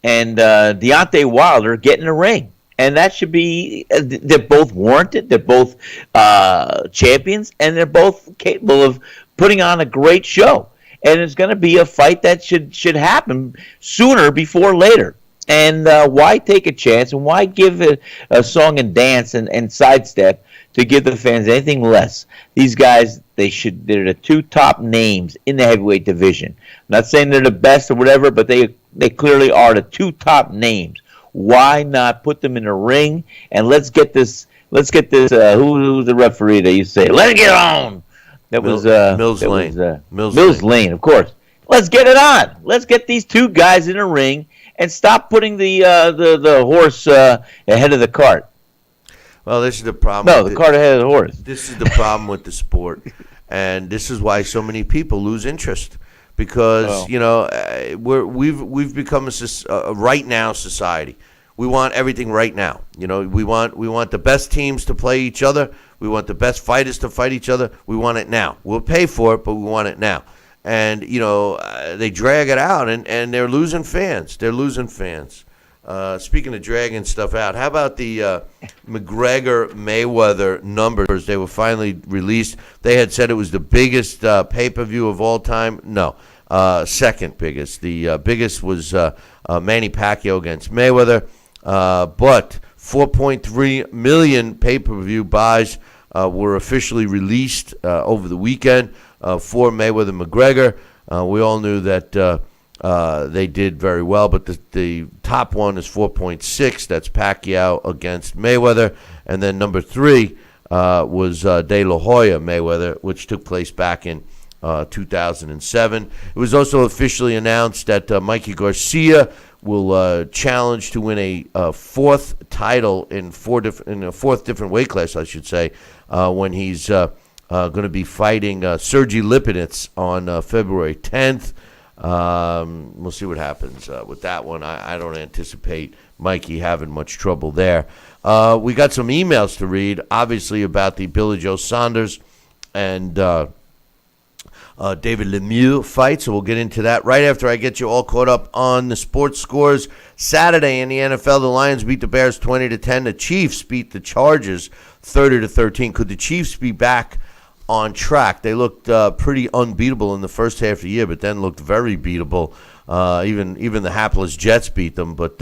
and Deontay Wilder get in the ring. And that should be, they're both warranted, they're both champions, and they're both capable of putting on a great show. And it's going to be a fight that should happen sooner before later. And why take a chance, and why give it a song and dance and sidestep to give the fans anything less? These guys, they're the two top names in the heavyweight division. I'm not saying they're the best or whatever, but they clearly are the two top names. Why not put them in a ring and let's get this who's the referee that you say, let it get on? That was Mills Lane. Mills Lane, of course. Let's get it on. Let's get these two guys in a ring and stop putting the horse ahead of the cart. Well, this is the problem. No, the cart ahead of the horse. This is the problem with the sport, and this is why so many people lose interest. Because we've become a right now society. We want everything right now. We want the best teams to play each other. We want the best fighters to fight each other. We want it now. We'll pay for it, but we want it now. And they drag it out, and they're losing fans. Speaking of dragging stuff out, how about the McGregor-Mayweather numbers? They were finally released. They had said it was the biggest pay-per-view of all time. No, second biggest. The biggest was Manny Pacquiao against Mayweather. But 4.3 million pay-per-view buys were officially released over the weekend for Mayweather-McGregor. We all knew that they did very well, but the top one is 4.6. That's Pacquiao against Mayweather. And then number 3 was De La Hoya Mayweather, which took place back in 2007. It was also officially announced that Mikey Garcia will challenge to win a fourth title in a fourth different weight class, I should say, when he's going to be fighting Sergey Lipinets on February 10th. We'll see what happens with that one. I don't anticipate Mikey having much trouble there. We got some emails to read, obviously, about the Billy Joe Saunders and David Lemieux fight, so we'll get into that right after I get you all caught up on the sports scores. Saturday in the NFL, the Lions beat the Bears 20-10. The Chiefs beat the Chargers 30-13. Could the Chiefs be back on track? They looked pretty unbeatable in the first half of the year, but then looked very beatable. Even the hapless Jets beat them, but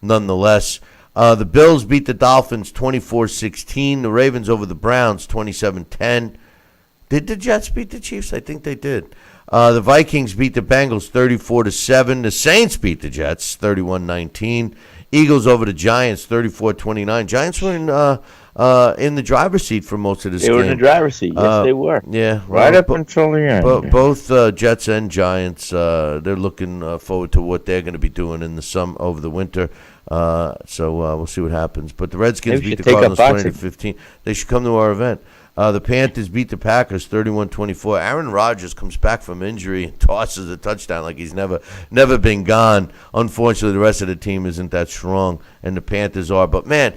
nonetheless. The Bills beat the Dolphins 24-16. The Ravens over the Browns 27-10. Did the Jets beat the Chiefs? I think they did. The Vikings beat the Bengals 34-7. The Saints beat the Jets 31-19. Eagles over the Giants 34-29. Giants were in the driver's seat for most of this game. They were in the driver's seat. Yes, they were. Yeah. Right up until the end. Both Jets and Giants, they're looking forward to what they're going to be doing in the over the winter. So we'll see what happens. But the Redskins beat the Cardinals 20-15. They should come to our event. The Panthers beat the Packers 31-24. Aaron Rodgers comes back from injury and tosses a touchdown like he's never been gone. Unfortunately, the rest of the team isn't that strong, and the Panthers are. But, man,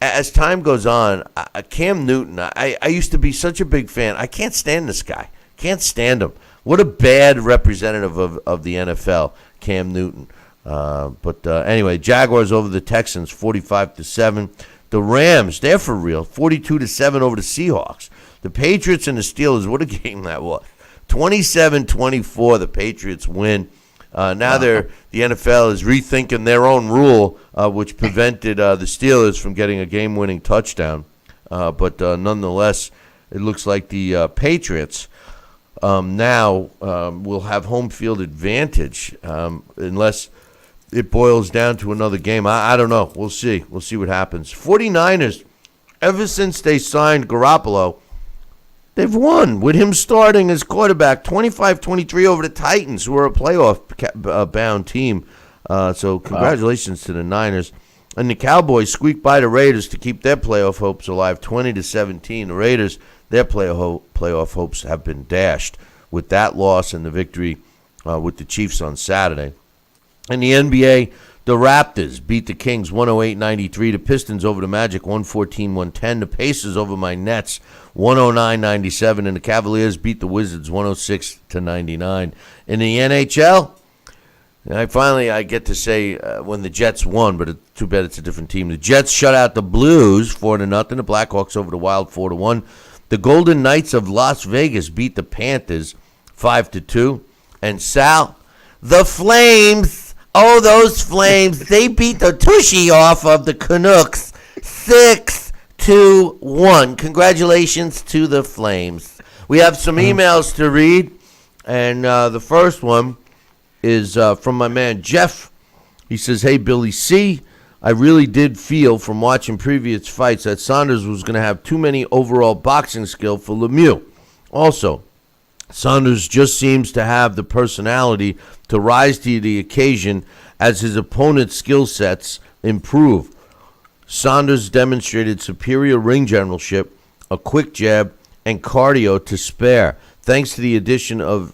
as time goes on, Cam Newton, I used to be such a big fan. I can't stand this guy. Can't stand him. What a bad representative of the NFL, Cam Newton. But anyway, Jaguars over the Texans 45-7. The Rams, they're for real, 42-7 over the Seahawks. The Patriots and the Steelers, what a game that was. 27-24, the Patriots win. Now the NFL is rethinking their own rule, which prevented the Steelers from getting a game-winning touchdown. But nonetheless, it looks like the Patriots now will have home field advantage unless it boils down to another game. I don't know. We'll see. We'll see what happens. 49ers ever since they signed Garoppolo, they've won with him starting as quarterback, 25-23 over the Titans, who are a playoff-bound team. So congratulations to the Niners. And the Cowboys squeaked by the Raiders to keep their playoff hopes alive, 20-17. The Raiders, their playoff hopes have been dashed with that loss and the victory with the Chiefs on Saturday. In the NBA, the Raptors beat the Kings 108-93. The Pistons over the Magic 114-110. The Pacers over my Nets 109-97. And the Cavaliers beat the Wizards 106-99. In the NHL, I get to say when the Jets won, but it's too bad it's a different team. The Jets shut out the Blues 4-0. The Blackhawks over the Wild 4-1. The Golden Knights of Las Vegas beat the Panthers 5-2. And Sal, the Flames. Oh, those Flames, they beat the tushy off of the Canucks 6-1. Congratulations to the Flames. We have some emails to read, and the first one is from my man Jeff. He says, hey, Billy C., I really did feel from watching previous fights that Saunders was going to have too many overall boxing skill for Lemieux. Also, Saunders just seems to have the personality to rise to the occasion as his opponent's skill sets improve. Saunders demonstrated superior ring generalship, a quick jab, and cardio to spare, thanks to the addition of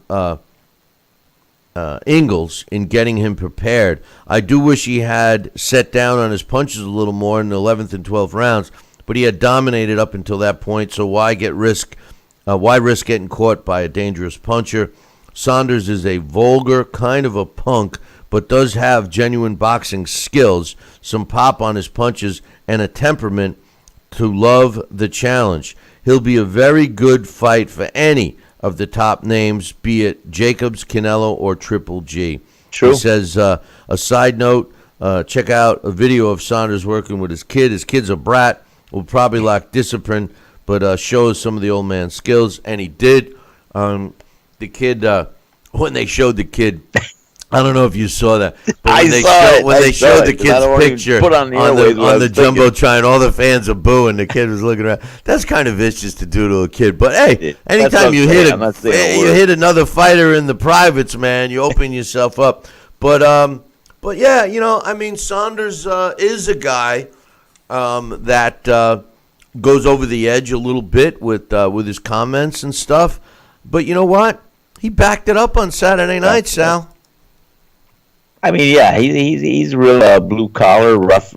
Ingles in getting him prepared. I do wish he had set down on his punches a little more in the 11th and 12th rounds, but he had dominated up until that point, so why risk getting caught by a dangerous puncher? Saunders is a vulgar kind of a punk, but does have genuine boxing skills, some pop on his punches, and a temperament to love the challenge. He'll be a very good fight for any of the top names, be it Jacobs, Canelo, or Triple G. True. He says, a side note, check out a video of Saunders working with his kid. His kid's a brat, will probably lack discipline, but shows some of the old man's skills, and he did. The kid, when they showed the kid, I don't know if you saw that, but when they showed the kid's picture on the Jumbotron, all the fans are booing. The kid was looking around. That's kind of vicious to do to a kid, but hey, anytime you hit another fighter in the privates, man, you open yourself up. But yeah, I mean, Saunders is a guy that goes over the edge a little bit with his comments and stuff. But you know what? He backed it up on Saturday night, Sal. I mean, yeah, he's a real blue collar, rough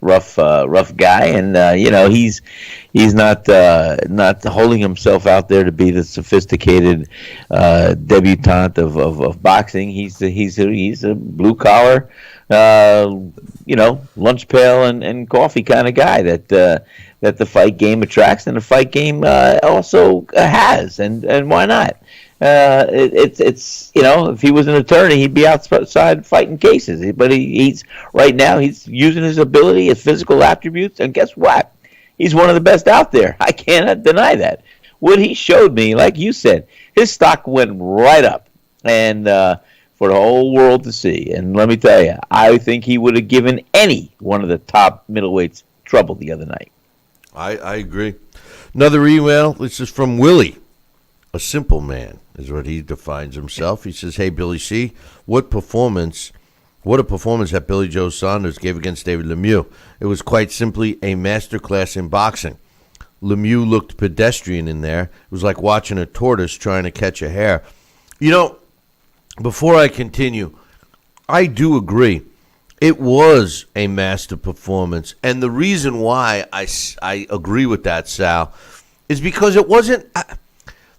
guy, and he's not holding himself out there to be the sophisticated debutante of boxing. He's a blue collar, lunch pail and coffee kind of guy that the fight game attracts, and the fight game also has, and why not? It's if he was an attorney, he'd be outside fighting cases. But he's right now he's using his ability, his physical attributes, and guess what? He's one of the best out there. I cannot deny that. What he showed me, like you said, his stock went right up, and for the whole world to see. And let me tell you, I think he would have given any one of the top middleweights trouble the other night. I agree. Another email. This is from Willie. A simple man is what he defines himself. He says, hey, Billy C., what a performance that Billy Joe Saunders gave against David Lemieux. It was quite simply a masterclass in boxing. Lemieux looked pedestrian in there. It was like watching a tortoise trying to catch a hare. Before I continue, I do agree. It was a master performance. And the reason why I agree with that, Sal, is because it wasn't...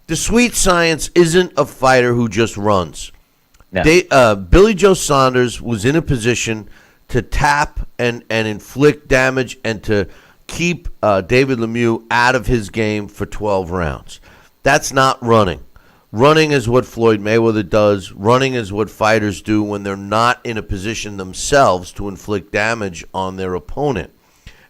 The sweet science isn't a fighter who just runs. No. Billy Joe Saunders was in a position to tap and inflict damage and to keep David Lemieux out of his game for 12 rounds. That's not running. Running is what Floyd Mayweather does. Running is what fighters do when they're not in a position themselves to inflict damage on their opponent.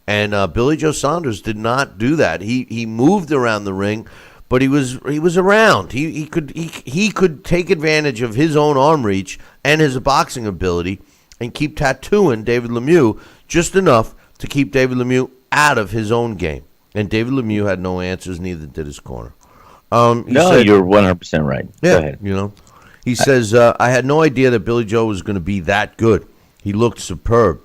And Billy Joe Saunders did not do that. He moved around the ring, but he was around. He could take advantage of his own arm reach and his boxing ability and keep tattooing David Lemieux just enough to keep David Lemieux out of his own game. and David Lemieux had no answers, neither did his corner. No, you're 100% right. Yeah, Go ahead. you know. He says, I had no idea that Billy Joe was going to be that good. He looked superb.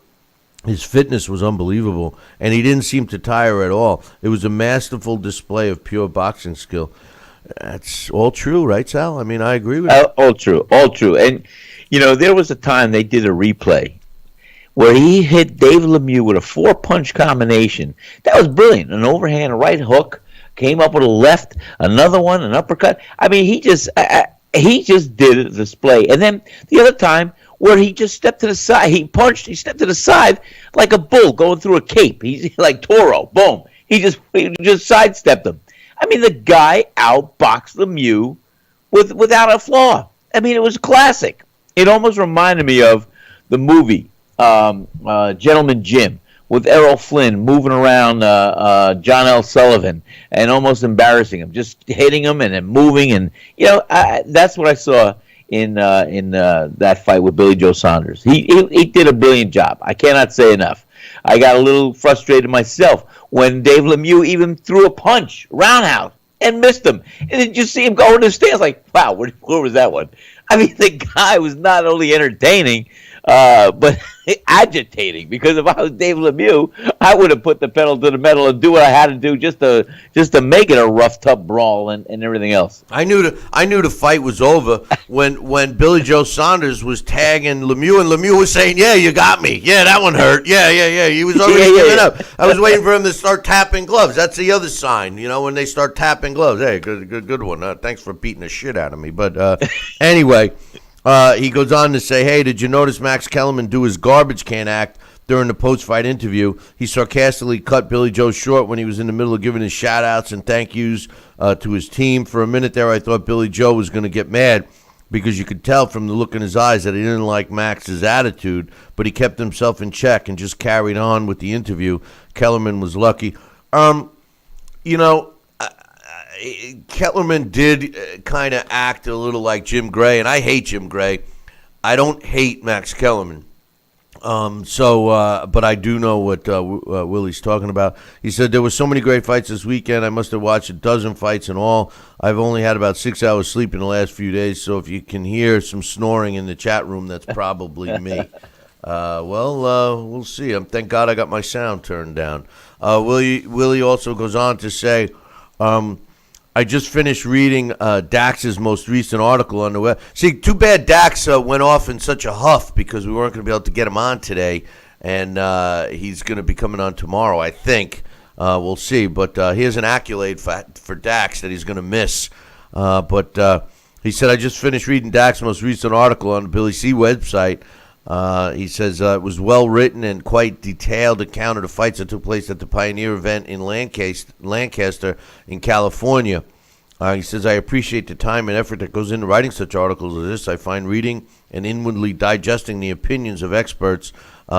His fitness was unbelievable, and he didn't seem to tire at all. It was a masterful display of pure boxing skill. That's all true, right, Sal? I mean, I agree with you. All true, all true. And, you know, there was a time they did a replay where he hit David Lemieux with a 4-punch combination. That was brilliant. An overhand right hook, came up with a left, another one, an uppercut. I mean, he just did a display. And then the other time where he just stepped to the side, he stepped to the side like a bull going through a cape. He's like Toro, boom. He just sidestepped him. I mean, the guy outboxed Lemieux without a flaw. I mean, it was classic. It almost reminded me of the movie Gentleman Jim with Errol Flynn moving around John L. Sullivan and almost embarrassing him, just hitting him and then moving. And, you know, that's what I saw in that fight with Billy Joe Saunders. He did a brilliant job. I cannot say enough. I got a little frustrated myself when Dave Lemieux even threw a punch, roundhouse, and missed him. And then you see him go in the stands like, wow, where was that one? I mean, the guy was not only entertaining, but agitating, because if I was Dave Lemieux, I would have put the pedal to the metal and do what I had to do just to make it a rough, tough brawl and everything else. I knew the fight was over when Billy Joe Saunders was tagging Lemieux, and Lemieux was saying, "Yeah, you got me. Yeah, that one hurt. Yeah." He was already giving up. I was waiting for him to start tapping gloves. That's the other sign, you know, when they start tapping gloves. Hey, good one. Thanks for beating the shit out of me. But anyway. He goes on to say, hey, did you notice Max Kellerman do his garbage can act during the post-fight interview? He sarcastically cut Billy Joe short when he was in the middle of giving his shout-outs and thank yous to his team. For a minute there, I thought Billy Joe was going to get mad because you could tell from the look in his eyes that he didn't like Max's attitude, but he kept himself in check and just carried on with the interview. Kellerman was lucky. You know, Kellerman did kind of act a little like Jim Gray, and I hate Jim Gray. I don't hate Max Kellerman. But I do know what Willie's talking about. He said, there were so many great fights this weekend. I must have watched a dozen fights in all. I've only had about 6 hours sleep in the last few days, so if you can hear some snoring in the chat room, that's probably me. We'll see. Thank God I got my sound turned down. Willie also goes on to say, I just finished reading Dax's most recent article on the web. See, too bad Dax went off in such a huff because we weren't going to be able to get him on today, and he's going to be coming on tomorrow, I think. We'll see. But here's an accolade for Dax that he's going to miss. But he said, I just finished reading Dax's most recent article on the Billy C website. He says it was well written and quite detailed account of the fights that took place at the Pioneer event in Lancaster in California. He says, I appreciate the time and effort that goes into writing such articles as this. I find reading and inwardly digesting the opinions of experts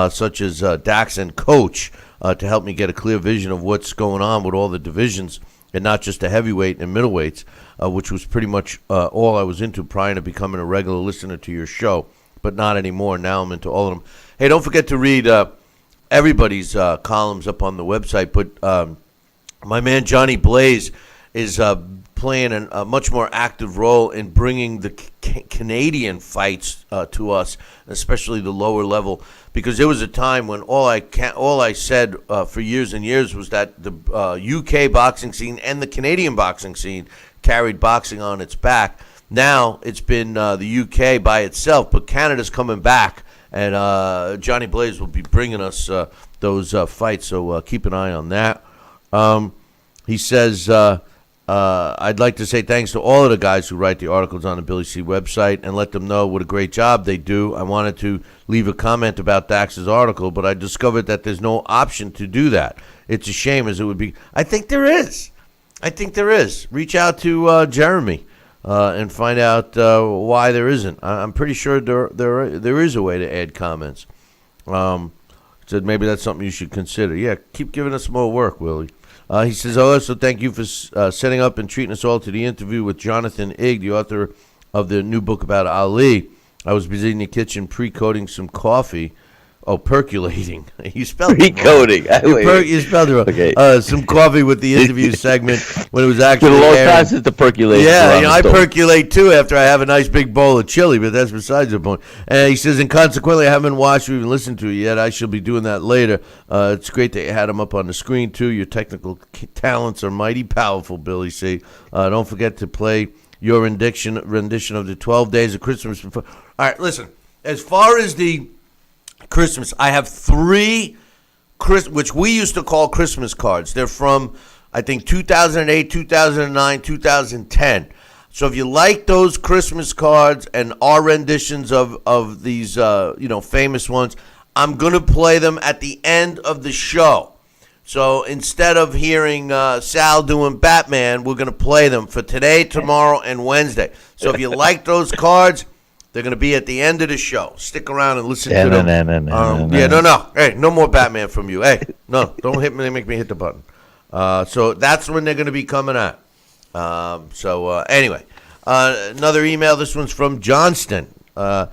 such as Dax and Coach to help me get a clear vision of what's going on with all the divisions and not just the heavyweight and middleweights, which was pretty much all I was into prior to becoming a regular listener to your show. But not anymore. Now I'm into all of them. Hey, don't forget to read everybody's columns up on the website. But my man Johnny Blaze is playing a much more active role in bringing the Canadian fights to us, especially the lower level. Because there was a time when all I said for years and years was that the UK boxing scene and the Canadian boxing scene carried boxing on its back. Now it's been the UK by itself, but Canada's coming back, and Johnny Blaze will be bringing us those fights, so keep an eye on that. He says, I'd like to say thanks to all of the guys who write the articles on the Billy C website and let them know what a great job they do. I wanted to leave a comment about Dax's article, but I discovered that there's no option to do that. It's a shame, as it would be. I think there is. Reach out to Jeremy. And find out why there isn't. I'm pretty sure there is a way to add comments. Said maybe that's something you should consider. Yeah, keep giving us more work, Willie. He says, I also thank you for setting up and treating us all to the interview with Jonathan Igg, the author of the new book about Ali. I was busy in the kitchen pre-coating some coffee Oh, percolating. You spelled Recoding. it wrong. You spelled it wrong. Okay. Some coffee with the interview segment when it was actually It's been a long airing. time since the percolation. Yeah, I percolate too after I have a nice big bowl of chili, but that's besides the point. And he says, and consequently, I haven't watched or even listened to it yet. I shall be doing that later. It's great that you had him up on the screen too. Your technical talents are mighty powerful, Billy C. Don't forget to play your rendition of the 12 Days of Christmas. Before. All right, listen. As far as the Christmas, I have 3 which we used to call Christmas cards. They're from, I think, 2008, 2009, 2010. So if you like those Christmas cards and our renditions of these famous ones, I'm going to play them at the end of the show. So instead of hearing Sal doing Batman, we're going to play them for today, tomorrow, and Wednesday. So if you like those cards, they're going to be at the end of the show. Stick around and listen to them. No. Hey, no more Batman from you. Hey, no, don't hit me. They make me hit the button. So that's when they're going to be coming out. Anyway, another email. This one's from Johnston, a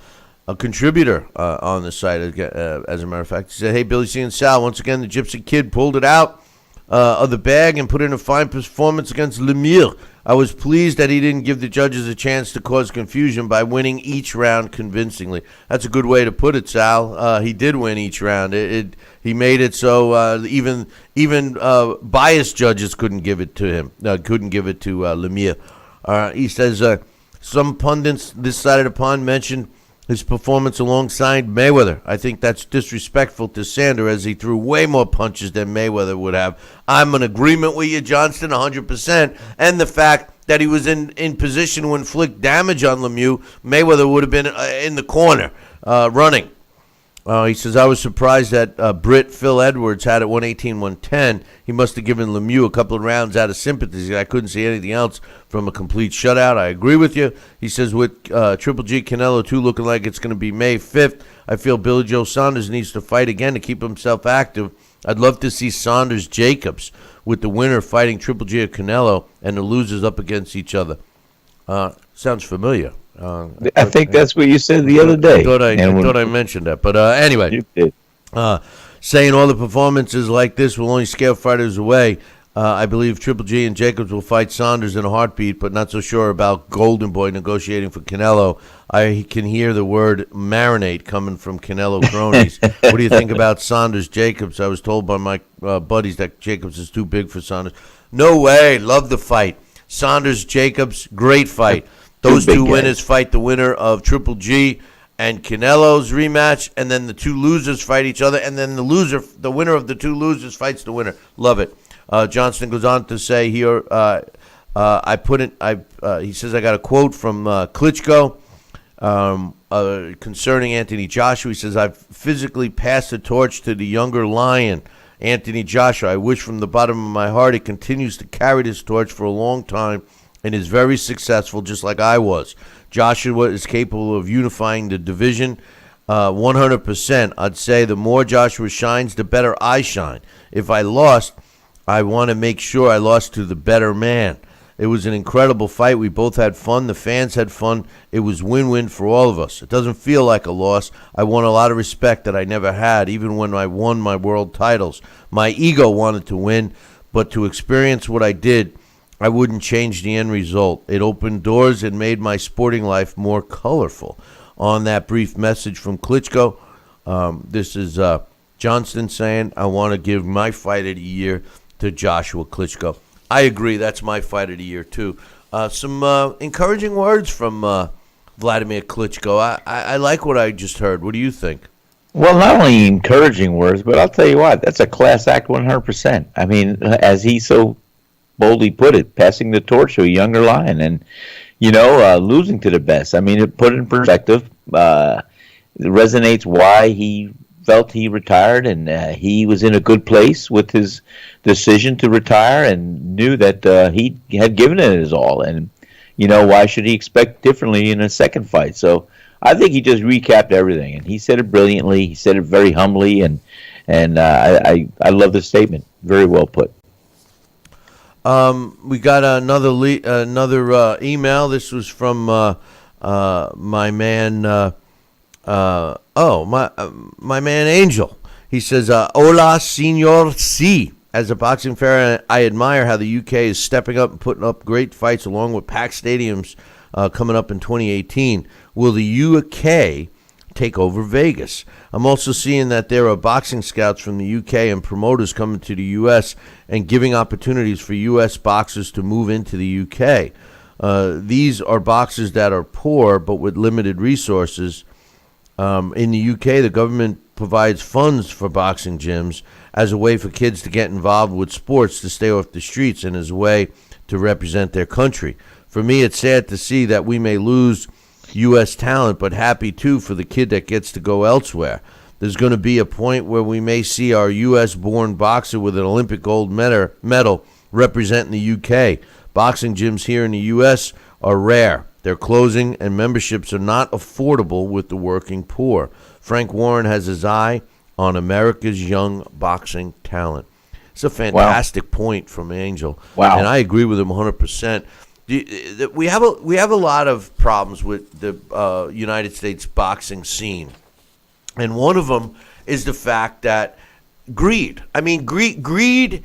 contributor on the site, as a matter of fact. He said, hey, Billy C. and Sal, once again, the Gypsy Kid pulled it out of the bag and put in a fine performance against Lemieux. I was pleased that he didn't give the judges a chance to cause confusion by winning each round convincingly. That's a good way to put it, Sal. He did win each round. He made it so even biased judges couldn't give it to him. Couldn't give it to Lemieux. He says some pundits this side of the pond mentioned his performance alongside Mayweather. I think that's disrespectful to Saunders, as he threw way more punches than Mayweather would have. I'm in agreement with you, Johnston, 100%. And the fact that he was in position to inflict damage on Lemieux, Mayweather would have been in the corner running. He says, I was surprised that Brit Phil Edwards had it 118-110. He must have given Lemieux a couple of rounds out of sympathy. I couldn't see anything else from a complete shutout. I agree with you. He says, with Triple G Canelo 2 looking like it's going to be May 5th, I feel Billy Joe Saunders needs to fight again to keep himself active. I'd love to see Saunders Jacobs with the winner fighting Triple G or Canelo and the losers up against each other. Sounds familiar. I think that's what you said the other day. I thought I mentioned that. But anyway, you did. Saying all the performances like this will only scare fighters away. I believe Triple G and Jacobs will fight Saunders in a heartbeat, but not so sure about Golden Boy negotiating for Canelo. I can hear the word marinate coming from Canelo cronies. What do you think about Saunders Jacobs? I was told by my buddies that Jacobs is too big for Saunders. No way. Love the fight. Saunders Jacobs, great fight. Those two winners fight the winner of Triple G and Canelo's rematch, and then the two losers fight each other, and then the winner of the two losers fights the winner. Love it. Johnston goes on to say here, he says, I got a quote from Klitschko concerning Anthony Joshua. He says, I've physically passed the torch to the younger lion, Anthony Joshua. I wish from the bottom of my heart he continues to carry this torch for a long time and is very successful, just like I was. Joshua is capable of unifying the division 100%. I'd say the more Joshua shines, the better I shine. If I lost, I want to make sure I lost to the better man. It was an incredible fight. We both had fun. The fans had fun. It was win-win for all of us. It doesn't feel like a loss. I won a lot of respect that I never had, even when I won my world titles. My ego wanted to win, but to experience what I did, I wouldn't change the end result. It opened doors and made my sporting life more colorful. On that brief message from Klitschko, this is Johnston saying, I want to give my fight of the year to Joshua Klitschko. I agree. That's my fight of the year, too. Some encouraging words from Vladimir Klitschko. I like what I just heard. What do you think? Well, not only encouraging words, but I'll tell you what, that's a class act 100%. I mean, as he so boldly put it, passing the torch to a younger lion and, losing to the best. I mean, it put it in perspective. It resonates why he felt he retired, and he was in a good place with his decision to retire and knew that he had given it his all. And, why should he expect differently in a second fight? So I think he just recapped everything, and he said it brilliantly. He said it very humbly, and I love the statement. Very well put. We got another email. This was from my man My man Angel. He says, "Hola, Senor C." As a boxing fan, I admire how the UK is stepping up and putting up great fights along with packed stadiums coming up in 2018. Will the UK take over Vegas? I'm also seeing that there are boxing scouts from the UK and promoters coming to the US and giving opportunities for US boxers to move into the UK. These are boxers that are poor but with limited resources. In the UK, the government provides funds for boxing gyms as a way for kids to get involved with sports to stay off the streets and as a way to represent their country. For me, it's sad to see that we may lose U.S. talent, but happy, too, for the kid that gets to go elsewhere. There's going to be a point where we may see our U.S.-born boxer with an Olympic gold medal representing the U.K. Boxing gyms here in the U.S. are rare. They're closing, and memberships are not affordable with the working poor. Frank Warren has his eye on America's young boxing talent. It's a fantastic point from Angel. Wow. And I agree with him 100%. We have a lot of problems with the United States boxing scene. And one of them is the fact that greed. I mean, greed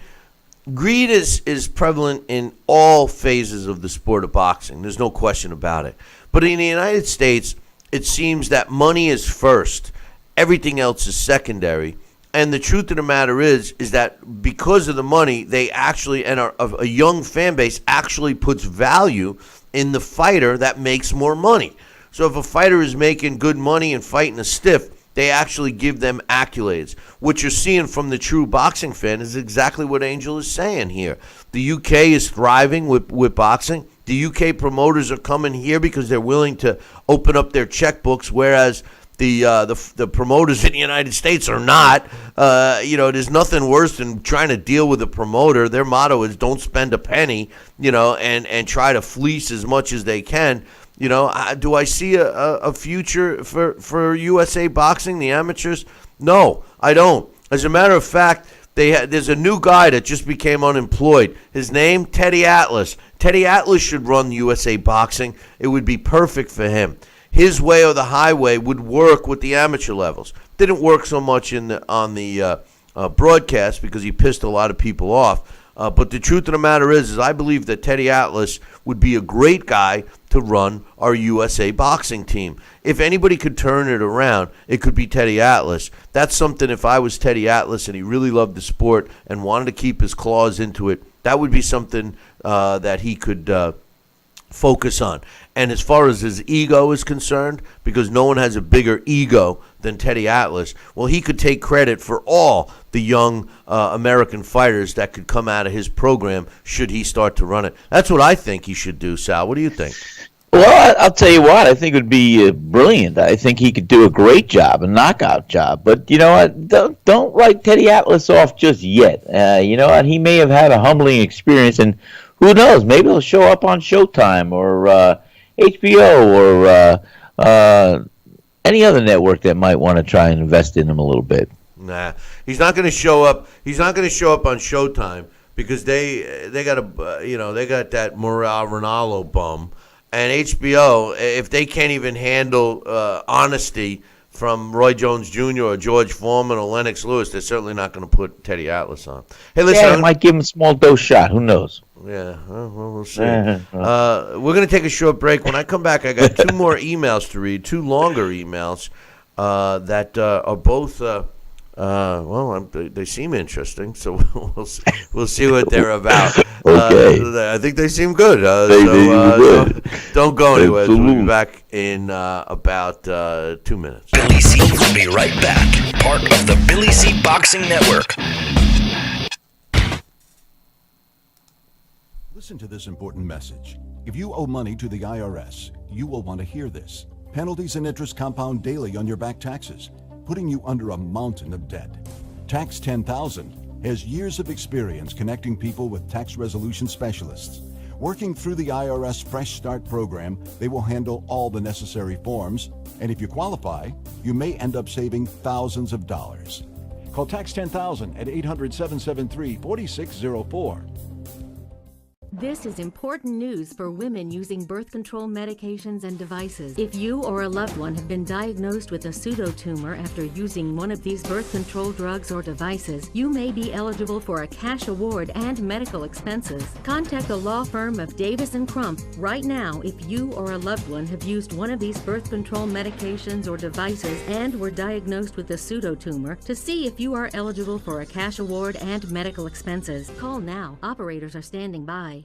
is prevalent in all phases of the sport of boxing. There's no question about it. But in the United States, it seems that money is first. Everything else is secondary. And the truth of the matter is that because of the money, they actually, and a young fan base actually puts value in the fighter that makes more money. So if a fighter is making good money and fighting a stiff, they actually give them accolades. What you're seeing from the true boxing fan is exactly what Angel is saying here. The UK is thriving with boxing. The UK promoters are coming here because they're willing to open up their checkbooks, whereas the promoters in the United States are not. There's nothing worse than trying to deal with a promoter. Their motto is don't spend a penny, and try to fleece as much as they can. Do I see a future for USA boxing, the amateurs? No, I don't. As a matter of fact, there's a new guy that just became unemployed. His name, Teddy Atlas. Teddy Atlas should run USA boxing. It would be perfect for him. His way or the highway would work with the amateur levels. Didn't work so much on the broadcast because he pissed a lot of people off. But the truth of the matter is I believe that Teddy Atlas would be a great guy to run our USA boxing team. If anybody could turn it around, it could be Teddy Atlas. That's something, if I was Teddy Atlas and he really loved the sport and wanted to keep his claws into it, that would be something that he could focus on. And as far as his ego is concerned, because no one has a bigger ego than Teddy Atlas, well, he could take credit for all the young American fighters that could come out of his program should he start to run it. That's what I think he should do, Sal. What do you think? Well, I'll tell you what. I think it would be brilliant. I think he could do a great job, a knockout job. But you know what? Don't write Teddy Atlas off just yet. You know what? He may have had a humbling experience, and who knows? Maybe he'll show up on Showtime or HBO or any other network that might want to try and invest in him a little bit. Nah, he's not going to show up. He's not going to show up on Showtime because they got they got that Morale Ronaldo bum, and HBO, if they can't even handle honesty from Roy Jones Jr. or George Foreman or Lennox Lewis, they're certainly not going to put Teddy Atlas on. Hey, listen, I might give him a small dose shot. Who knows? Yeah, well, we'll see. We're going to take a short break. When I come back, I got two more emails to read, two longer emails that are both, they seem interesting, so we'll see what they're about. Okay. I think they seem good. Don't go anywhere. We'll be back in about 2 minutes. Billy C. will be right back. Part of the Billy C. Boxing Network. Listen to this important message. If you owe money to the IRS, you will want to hear this. Penalties and interest compound daily on your back taxes, putting you under a mountain of debt. Tax 10,000 has years of experience connecting people with tax resolution specialists. Working through the IRS Fresh Start program, they will handle all the necessary forms, and if you qualify, you may end up saving thousands of dollars. Call Tax 10,000 at 800-773-4604. This is important news for women using birth control medications and devices. If you or a loved one have been diagnosed with a pseudotumor after using one of these birth control drugs or devices, you may be eligible for a cash award and medical expenses. Contact the law firm of Davis & Crump right now if you or a loved one have used one of these birth control medications or devices and were diagnosed with a pseudotumor to see if you are eligible for a cash award and medical expenses. Call now. Operators are standing by.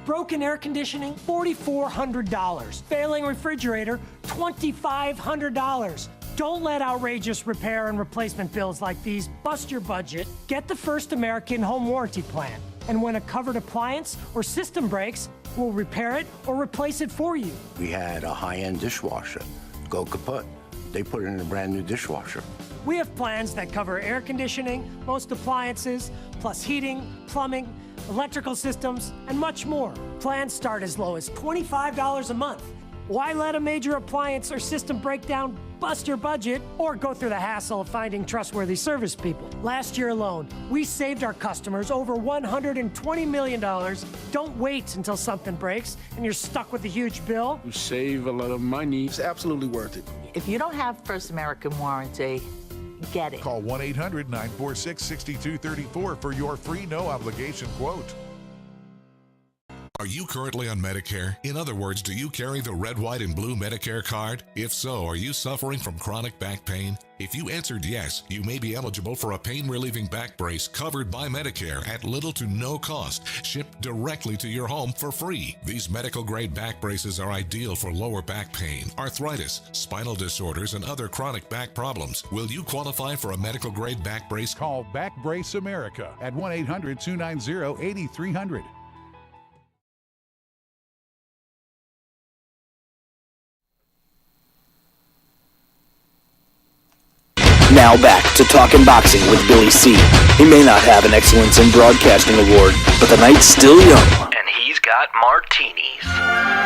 Broken air conditioning, $4,400. Failing refrigerator, $2,500. Don't let outrageous repair and replacement bills like these bust your budget. Get the First American Home Warranty Plan. And when a covered appliance or system breaks, we'll repair it or replace it for you. We had a high-end dishwasher go kaput. They put it in a brand new dishwasher. We have plans that cover air conditioning, most appliances, plus heating, plumbing, electrical systems, and much more. Plans start as low as $25 a month. Why let a major appliance or system breakdown bust your budget or go through the hassle of finding trustworthy service people? Last year alone, we saved our customers over $120 million. Don't wait until something breaks and you're stuck with a huge bill. You save a lot of money. It's absolutely worth it. If you don't have First American Warranty, get it. Call 1-800-946-6234 for your free no-obligation quote. Are you currently on Medicare? In other words, do you carry the red, white, and blue Medicare card? If so, are you suffering from chronic back pain? If you answered yes, you may be eligible for a pain-relieving back brace covered by Medicare at little to no cost, shipped directly to your home for free. These medical-grade back braces are ideal for lower back pain, arthritis, spinal disorders, and other chronic back problems. Will you qualify for a medical-grade back brace? Call Back Brace America at 1-800-290-8300. Now back to Talking Boxing with Billy C. He may not have an Excellence in Broadcasting award, but the night's still young. And he's got martinis.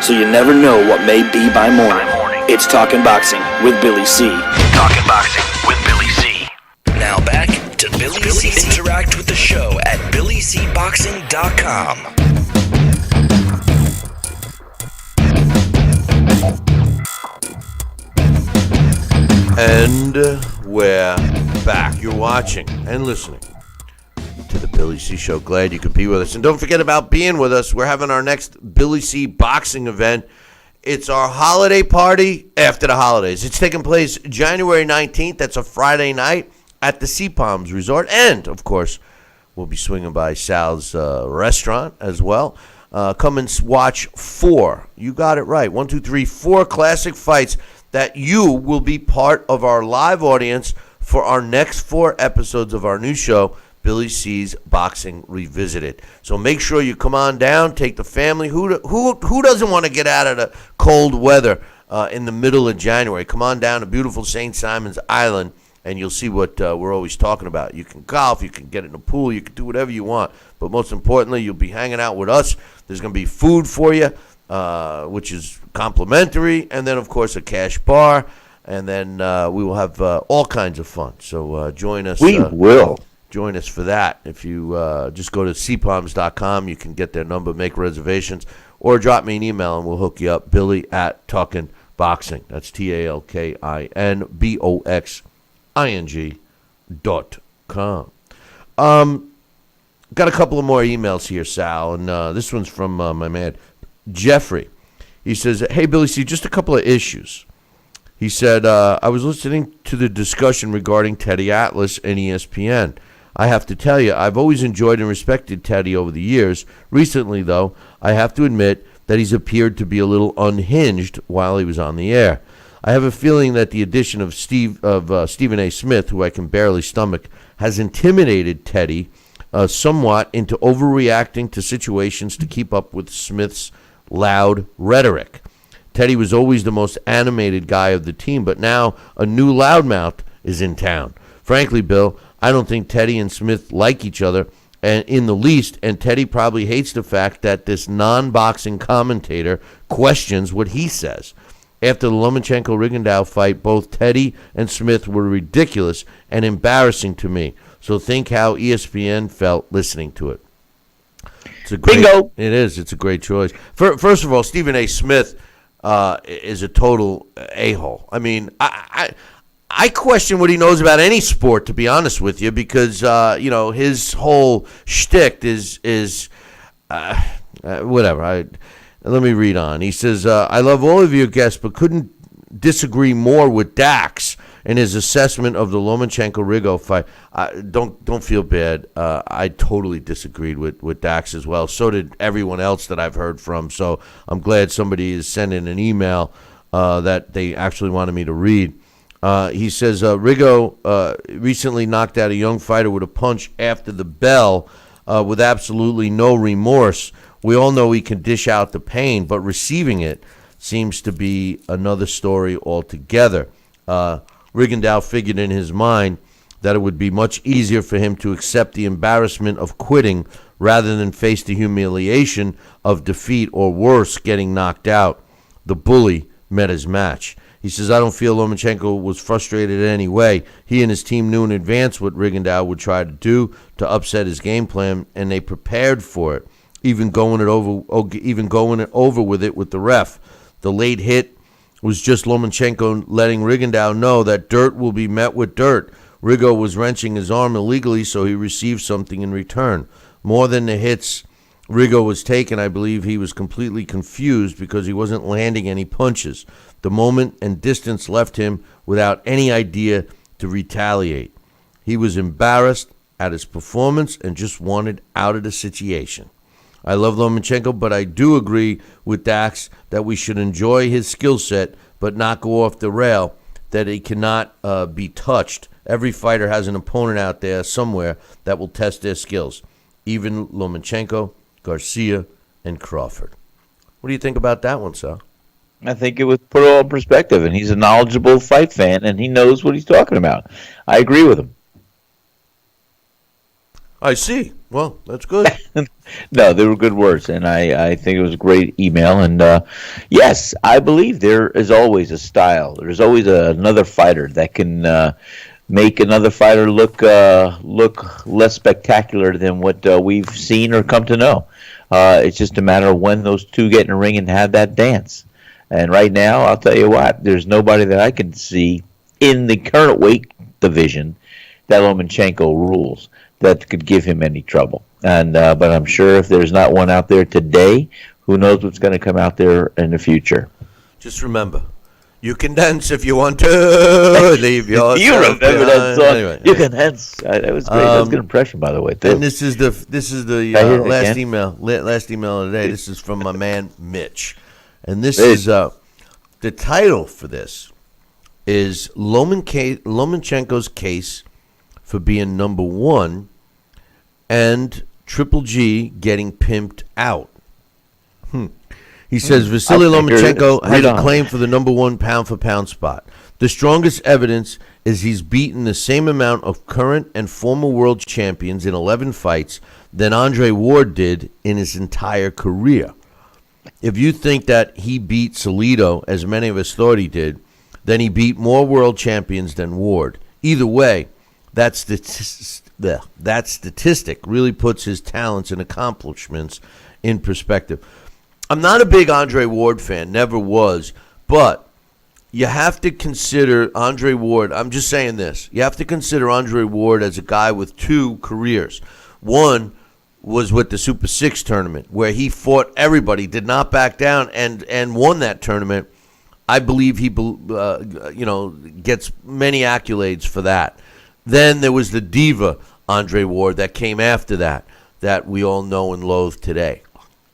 So you never know what may be by morning. It's Talking Boxing with Billy C. Talking Boxing with Billy C. Now back to Billy C. Interact with the show at BillyCBoxing.com. And we're back. You're watching and listening to the Billy C. Show. Glad you could be with us. And don't forget about being with us. We're having our next Billy C. boxing event. It's our holiday party after the holidays. It's taking place January 19th. That's a Friday night at the Sea Palms Resort. And, of course, we'll be swinging by Sal's restaurant as well. Come and watch 4. You got it right. 1, 2, 3, 4 classic fights that you will be part of our live audience for our next 4 episodes of our new show, Billy C's Boxing Revisited. So make sure you come on down, take the family. Who doesn't want to get out of the cold weather in the middle of January? Come on down to beautiful St. Simon's Island, and you'll see what we're always talking about. You can golf, you can get in the pool, you can do whatever you want. But most importantly, you'll be hanging out with us. There's going to be food for you, which is complimentary, and then, of course, a cash bar, and then we will have all kinds of fun. So join us. We will. Join us for that. If you just go to cpalms.com, you can get their number, make reservations, or drop me an email, and we'll hook you up, Billy@TalkinBoxing. That's TalkinBoxing.com. Got a couple of more emails here, Sal, and this one's from my man, Jeffrey. He says, hey, Billy C., just a couple of issues. He said, I was listening to the discussion regarding Teddy Atlas and ESPN. I have to tell you, I've always enjoyed and respected Teddy over the years. Recently, though, I have to admit that he's appeared to be a little unhinged while he was on the air. I have a feeling that the addition of Stephen A. Smith, who I can barely stomach, has intimidated Teddy somewhat into overreacting to situations to keep up with Smith's loud rhetoric. Teddy was always the most animated guy of the team, but now a new loudmouth is in town. Frankly, Bill, I don't think Teddy and Smith like each other and in the least, and Teddy probably hates the fact that this non-boxing commentator questions what he says. After the Lomachenko-Rigondeaux fight, both Teddy and Smith were ridiculous and embarrassing to me. So think how ESPN felt listening to it. Bingo. It is. It's a great choice. First of all, Stephen A. Smith is a total a-hole. I mean, I question what he knows about any sport, to be honest with you, because his whole shtick is whatever. Let me read on. He says, I love all of your guests, but couldn't disagree more with Dax and his assessment of the Lomachenko-Rigo fight. Don't feel bad. I totally disagreed with Dax as well. So did everyone else that I've heard from. So I'm glad somebody is sending an email that they actually wanted me to read. He says, Rigo recently knocked out a young fighter with a punch after the bell with absolutely no remorse. We all know he can dish out the pain, but receiving it seems to be another story altogether. Rigondeaux figured in his mind that it would be much easier for him to accept the embarrassment of quitting rather than face the humiliation of defeat or worse, getting knocked out. The bully met his match. He says, I don't feel Lomachenko was frustrated in any way. He and his team knew in advance what Rigondeaux would try to do to upset his game plan, and they prepared for it, even going it over with it with the ref. The late hit was just Lomachenko letting Rigondeaux know that dirt will be met with dirt. Rigo was wrenching his arm illegally, so he received something in return. More than the hits Rigo was taking, I believe he was completely confused because he wasn't landing any punches. The moment and distance left him without any idea to retaliate. He was embarrassed at his performance and just wanted out of the situation. I love Lomachenko, but I do agree with Dax that we should enjoy his skill set, but not go off the rail, that he cannot be touched. Every fighter has an opponent out there somewhere that will test their skills, even Lomachenko, Garcia, and Crawford. What do you think about that one, Sal? I think it was put all in perspective, and he's a knowledgeable fight fan, and he knows what he's talking about. I agree with him. I see. Well, that's good. No, they were good words, and I think it was a great email. And yes, I believe there is always a style. There's always another fighter that can make another fighter look less spectacular than what we've seen or come to know. It's just a matter of when those two get in the ring and have that dance. And right now, I'll tell you what, there's nobody that I can see in the current weight division that Lomachenko rules that could give him any trouble. And but I'm sure if there's not one out there today, who knows what's going to come out there in the future. Just remember, you can dance if you want to. Leave your you remember that song? Anyway, you can dance. That was great. That's a good impression, by the way. Too. And this is the last email. Last email of the day. This is from my man Mitch, and this is the title for this is Lomachenko's case for being number one, and Triple G getting pimped out. He says Vasily Lomachenko has a claim for the number one pound-for-pound spot. The strongest evidence is he's beaten the same amount of current and former world champions in 11 fights than Andre Ward did in his entire career. If you think that he beat Salido, as many of us thought he did, then he beat more world champions than Ward. Either way, that statistic really puts his talents and accomplishments in perspective. I'm not a big Andre Ward fan, never was, but you have to consider Andre Ward. I'm just saying this. You have to consider Andre Ward as a guy with two careers. One was with the Super 6 tournament where he fought everybody, did not back down, and won that tournament. I believe he gets many accolades for that. Then there was the diva Andre Ward that came after that we all know and loathe today.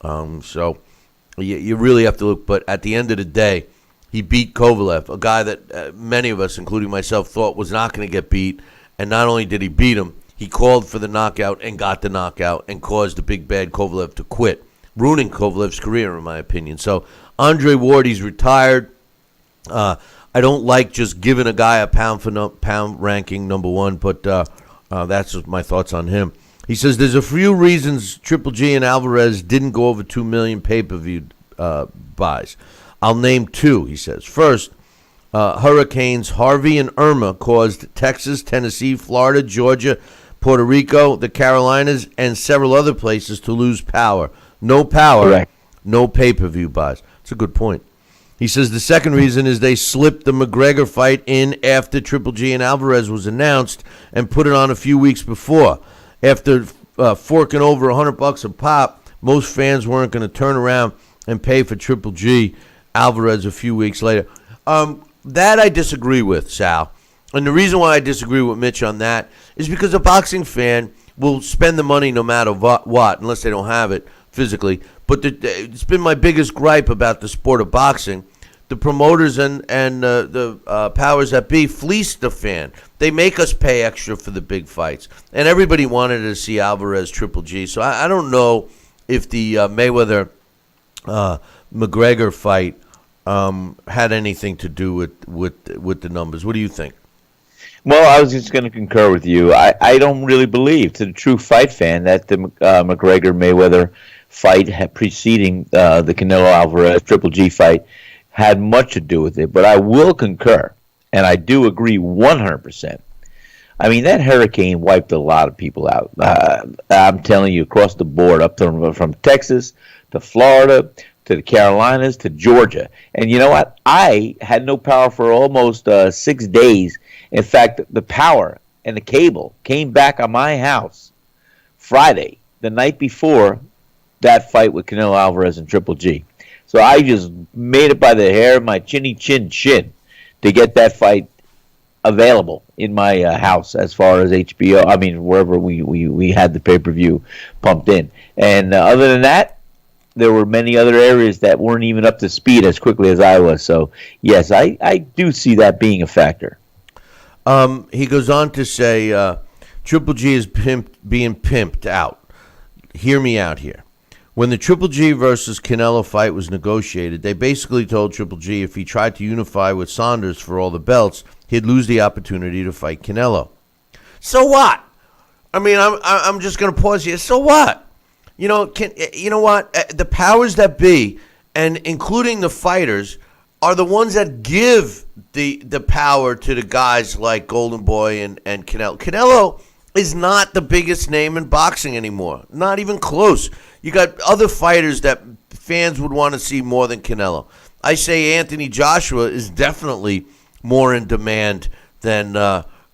So you really have to look. But at the end of the day, he beat Kovalev, a guy that many of us, including myself, thought was not going to get beat. And not only did he beat him, he called for the knockout and got the knockout and caused the big bad Kovalev to quit, ruining Kovalev's career, in my opinion. So Andre Ward, he's retired. I don't like just giving a guy a pound ranking number one, but that's just my thoughts on him. He says there's a few reasons Triple G and Alvarez didn't go over 2 million pay-per-view buys. I'll name two, he says. First, Hurricanes Harvey and Irma caused Texas, Tennessee, Florida, Georgia, Puerto Rico, the Carolinas, and several other places to lose power. No power, Correct. No pay-per-view buys. That's a good point. He says the second reason is they slipped the McGregor fight in after Triple G and Alvarez was announced and put it on a few weeks before. After forking over $100 a pop, most fans weren't going to turn around and pay for Triple G Alvarez a few weeks later. That I disagree with, Sal. And the reason why I disagree with Mitch on that is because a boxing fan will spend the money no matter what, unless they don't have it physically. But it's been my biggest gripe about the sport of boxing. The promoters and the powers that be fleece the fan. They make us pay extra for the big fights. And everybody wanted to see Alvarez Triple G. So I don't know if the Mayweather-McGregor fight had anything to do with the numbers. What do you think? Well, I was just going to concur with you. I don't really believe, to the true fight fan, that the McGregor-Mayweather fight preceding the Canelo-Alvarez Triple G fight had much to do with it. But I will concur, and I do agree 100%. I mean, that hurricane wiped a lot of people out. I'm telling you, across the board, up from Texas to Florida to the Carolinas to Georgia. And you know what? I had no power for almost 6 days. In fact, the power and the cable came back on my house Friday, the night before that fight with Canelo Alvarez and Triple G. So I just made it by the hair of my chinny chin to get that fight available in my house as far as HBO. I mean, wherever we had the pay-per-view pumped in. And other than that, there were many other areas that weren't even up to speed as quickly as I was. So, yes, I do see that being a factor. He goes on to say, Triple G is being pimped out. Hear me out here. When the Triple G versus Canelo fight was negotiated, they basically told Triple G if he tried to unify with Saunders for all the belts, he'd lose the opportunity to fight Canelo. So what? I mean, I'm just going to pause here. So what? You know, you know what? The powers that be, and including the fighters, are the ones that give the power to the guys like Golden Boy and Canelo. Canelo is not the biggest name in boxing anymore. Not even close. You got other fighters that fans would want to see more than Canelo. I say Anthony Joshua is definitely more in demand than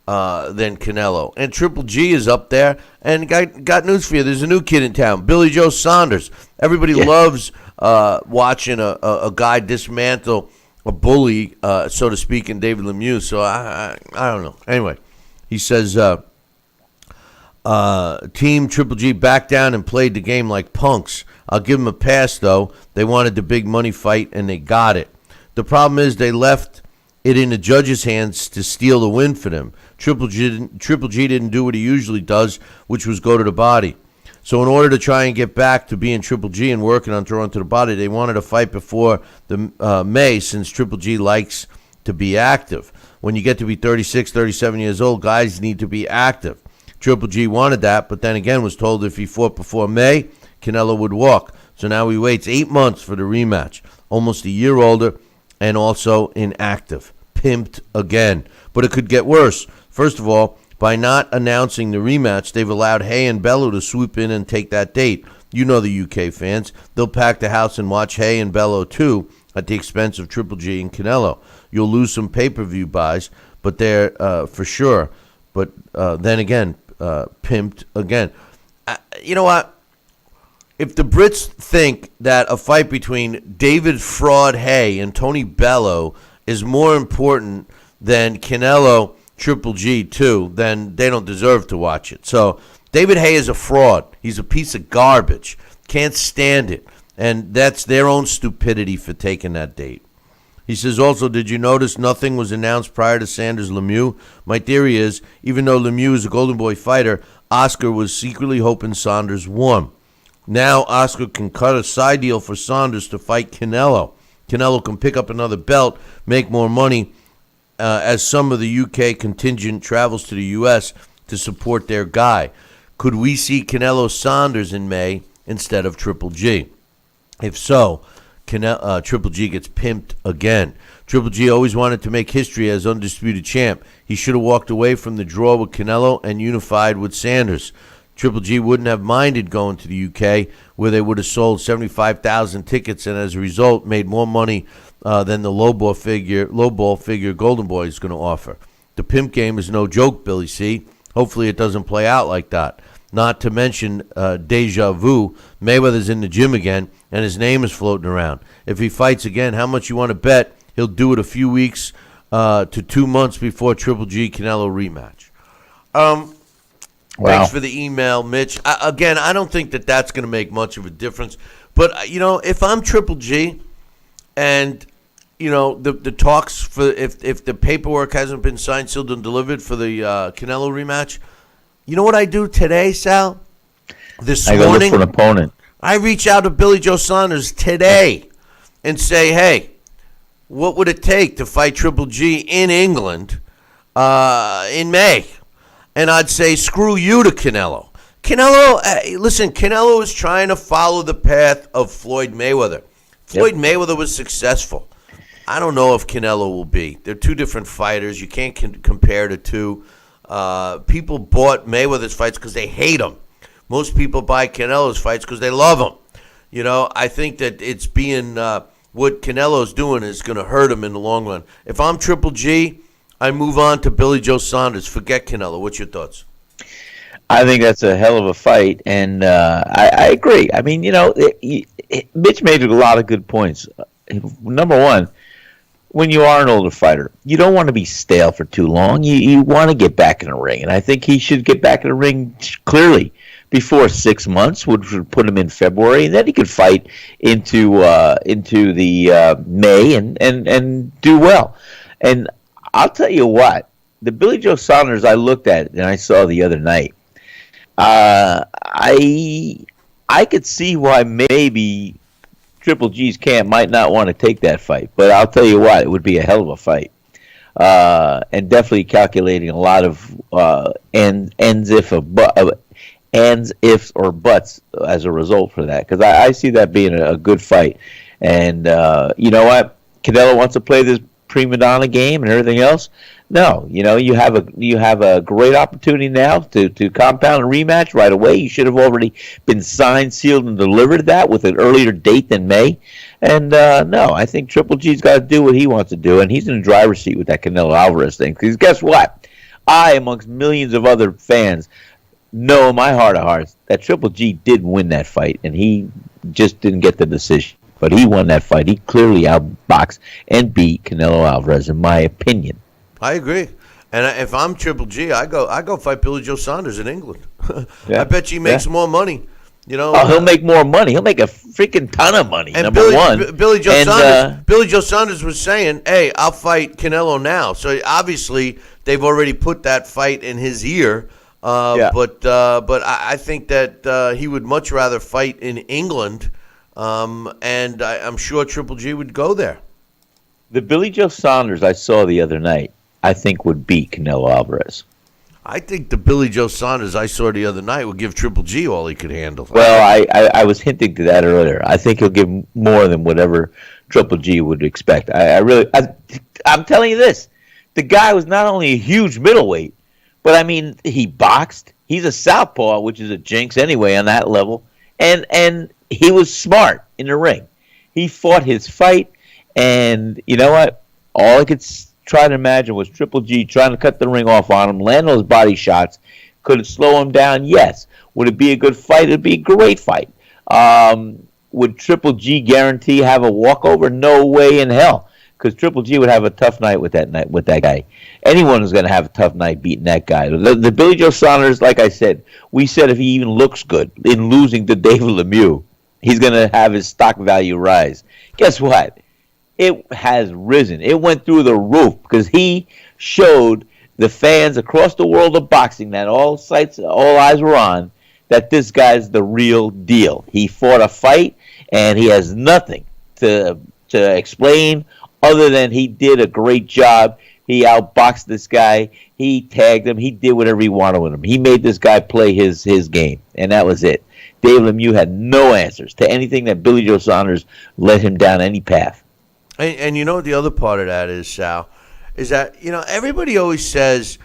Canelo. And Triple G is up there. And got news for you. There's a new kid in town, Billy Joe Saunders. Everybody loves watching a guy dismantle a bully, so to speak, in David Lemieux. So I don't know. Anyway, he says, Team Triple G backed down and played the game like punks. I'll give them a pass, though. They wanted the big money fight, and they got it. The problem is they left it in the judges' hands to steal the win for them. Triple G didn't do what he usually does, which was go to the body. So in order to try and get back to being Triple G and working on throwing to the body, they wanted to fight before the May, since Triple G likes to be active. When you get to be 36, 37 years old, guys need to be active. Triple G wanted that, but then again was told if he fought before May, Canelo would walk. So now he waits 8 months for the rematch. Almost a year older and also inactive. Pimped again. But it could get worse. First of all, by not announcing the rematch, they've allowed Hay and Bello to swoop in and take that date. You know the UK fans. They'll pack the house and watch Hay and Bello too at the expense of Triple G and Canelo. You'll lose some pay-per-view buys, but they're for sure. But then again, pimped again. You know what? If the Brits think that a fight between David Fraud Hay and Tony Bello is more important than Canelo Triple G too, then they don't deserve to watch it. So David Hay is a fraud. He's a piece of garbage. Can't stand it. And that's their own stupidity for taking that date. He says also, did you notice nothing was announced prior to Saunders Lemieux? My theory is, even though Lemieux is a Golden Boy fighter, Oscar was secretly hoping Saunders won. Now Oscar can cut a side deal for Saunders to fight Canelo. Canelo can pick up another belt, make more money, as some of the UK contingent travels to the US to support their guy. Could we see Canelo Saunders in May instead of Triple G? If so, Triple G gets pimped again. Triple G always wanted to make history as undisputed champ. He should have walked away from the draw with Canelo and unified with Saunders. Triple G wouldn't have minded going to the UK, where they would have sold 75,000 tickets and as a result made more money than the lowball figure Golden Boy is going to offer. The pimp game is no joke, Billy C. Hopefully it doesn't play out like that. Not to mention deja vu. Mayweather's in the gym again, and his name is floating around. If he fights again, how much you want to bet he'll do it a few weeks to 2 months before Triple G Canelo rematch? Thanks for the email, Mitch. Again, I don't think that that's going to make much of a difference. But, if I'm Triple G and, the talks for if the paperwork hasn't been signed, sealed, and delivered for the Canelo rematch, you know what I do today, Sal? This morning, look for an opponent. I reach out to Billy Joe Saunders today and say, hey, what would it take to fight Triple G in England in May? And I'd say, screw you to Canelo. Canelo is trying to follow the path of Floyd Mayweather. Floyd Mayweather was successful. I don't know if Canelo will be. They're two different fighters. You can't compare the two. People bought Mayweather's fights because they hate him. Most people buy Canelo's fights because they love him. I think that it's being what Canelo's doing is going to hurt him in the long run. If I'm Triple G, I move on to Billy Joe Saunders. Forget Canelo. What's your thoughts? I think that's a hell of a fight, and I agree. I mean, Mitch made a lot of good points. Number one, when you are an older fighter, you don't want to be stale for too long. You want to get back in the ring, and I think he should get back in the ring clearly before 6 months, which would put him in February, and then he could fight into the May and do well. And I'll tell you what, the Billy Joe Saunders I looked at and I saw the other night, I could see why maybe Triple G's camp might not want to take that fight, but I'll tell you what, it would be a hell of a fight, and definitely calculating a lot of ends ifs or buts as a result for that, because I see that being a good fight. And you know what, Canelo wants to play this prima donna game and everything else. No, you have a great opportunity now to compound a rematch right away. You should have already been signed, sealed, and delivered that with an earlier date than May. And no, I think Triple G's got to do what he wants to do, and he's in the driver's seat with that Canelo Alvarez thing. Because guess what? I, amongst millions of other fans, know in my heart of hearts that Triple G did win that fight, and he just didn't get the decision. But he won that fight. He clearly outboxed and beat Canelo Alvarez, in my opinion. I agree. And if I'm Triple G, I go fight Billy Joe Saunders in England. Yeah. I bet you he makes more money. He'll make more money. He'll make a freaking ton of money. And number one, Billy Joe Saunders was saying, "Hey, I'll fight Canelo now." So obviously they've already put that fight in his ear. But I think that he would much rather fight in England. And I'm sure Triple G would go there. The Billy Joe Saunders I saw the other night, I think would beat Canelo Alvarez. I think the Billy Joe Saunders I saw the other night would give Triple G all he could handle. Well, I was hinting to that earlier. I think he'll give more than whatever Triple G would expect. I'm telling you this. The guy was not only a huge middleweight, but I mean, he boxed. He's a southpaw, which is a jinx anyway on that level. And he was smart in the ring. He fought his fight, and you know what? All I could try to imagine was Triple G trying to cut the ring off on him, land those body shots. Could it slow him down? Yes. Would it be a good fight? It'd be a great fight. Would Triple G guarantee have a walkover? No way in hell. Because Triple G would have a tough night with that guy. Anyone is going to have a tough night beating that guy. The Billy Joe Saunders, like I said, we said if he even looks good in losing to David Lemieux, he's going to have his stock value rise. Guess what? It has risen. It went through the roof because he showed the fans across the world of boxing that all eyes were on, that this guy's the real deal. He fought a fight, and he has nothing to explain other than he did a great job He outboxed this guy. He tagged him. He did whatever he wanted with him. He made this guy play his game, and that was it. Dave Lemieux had no answers to anything that Billy Joe Saunders led him down any path. And you know what the other part of that is, Sal, is that, everybody always says,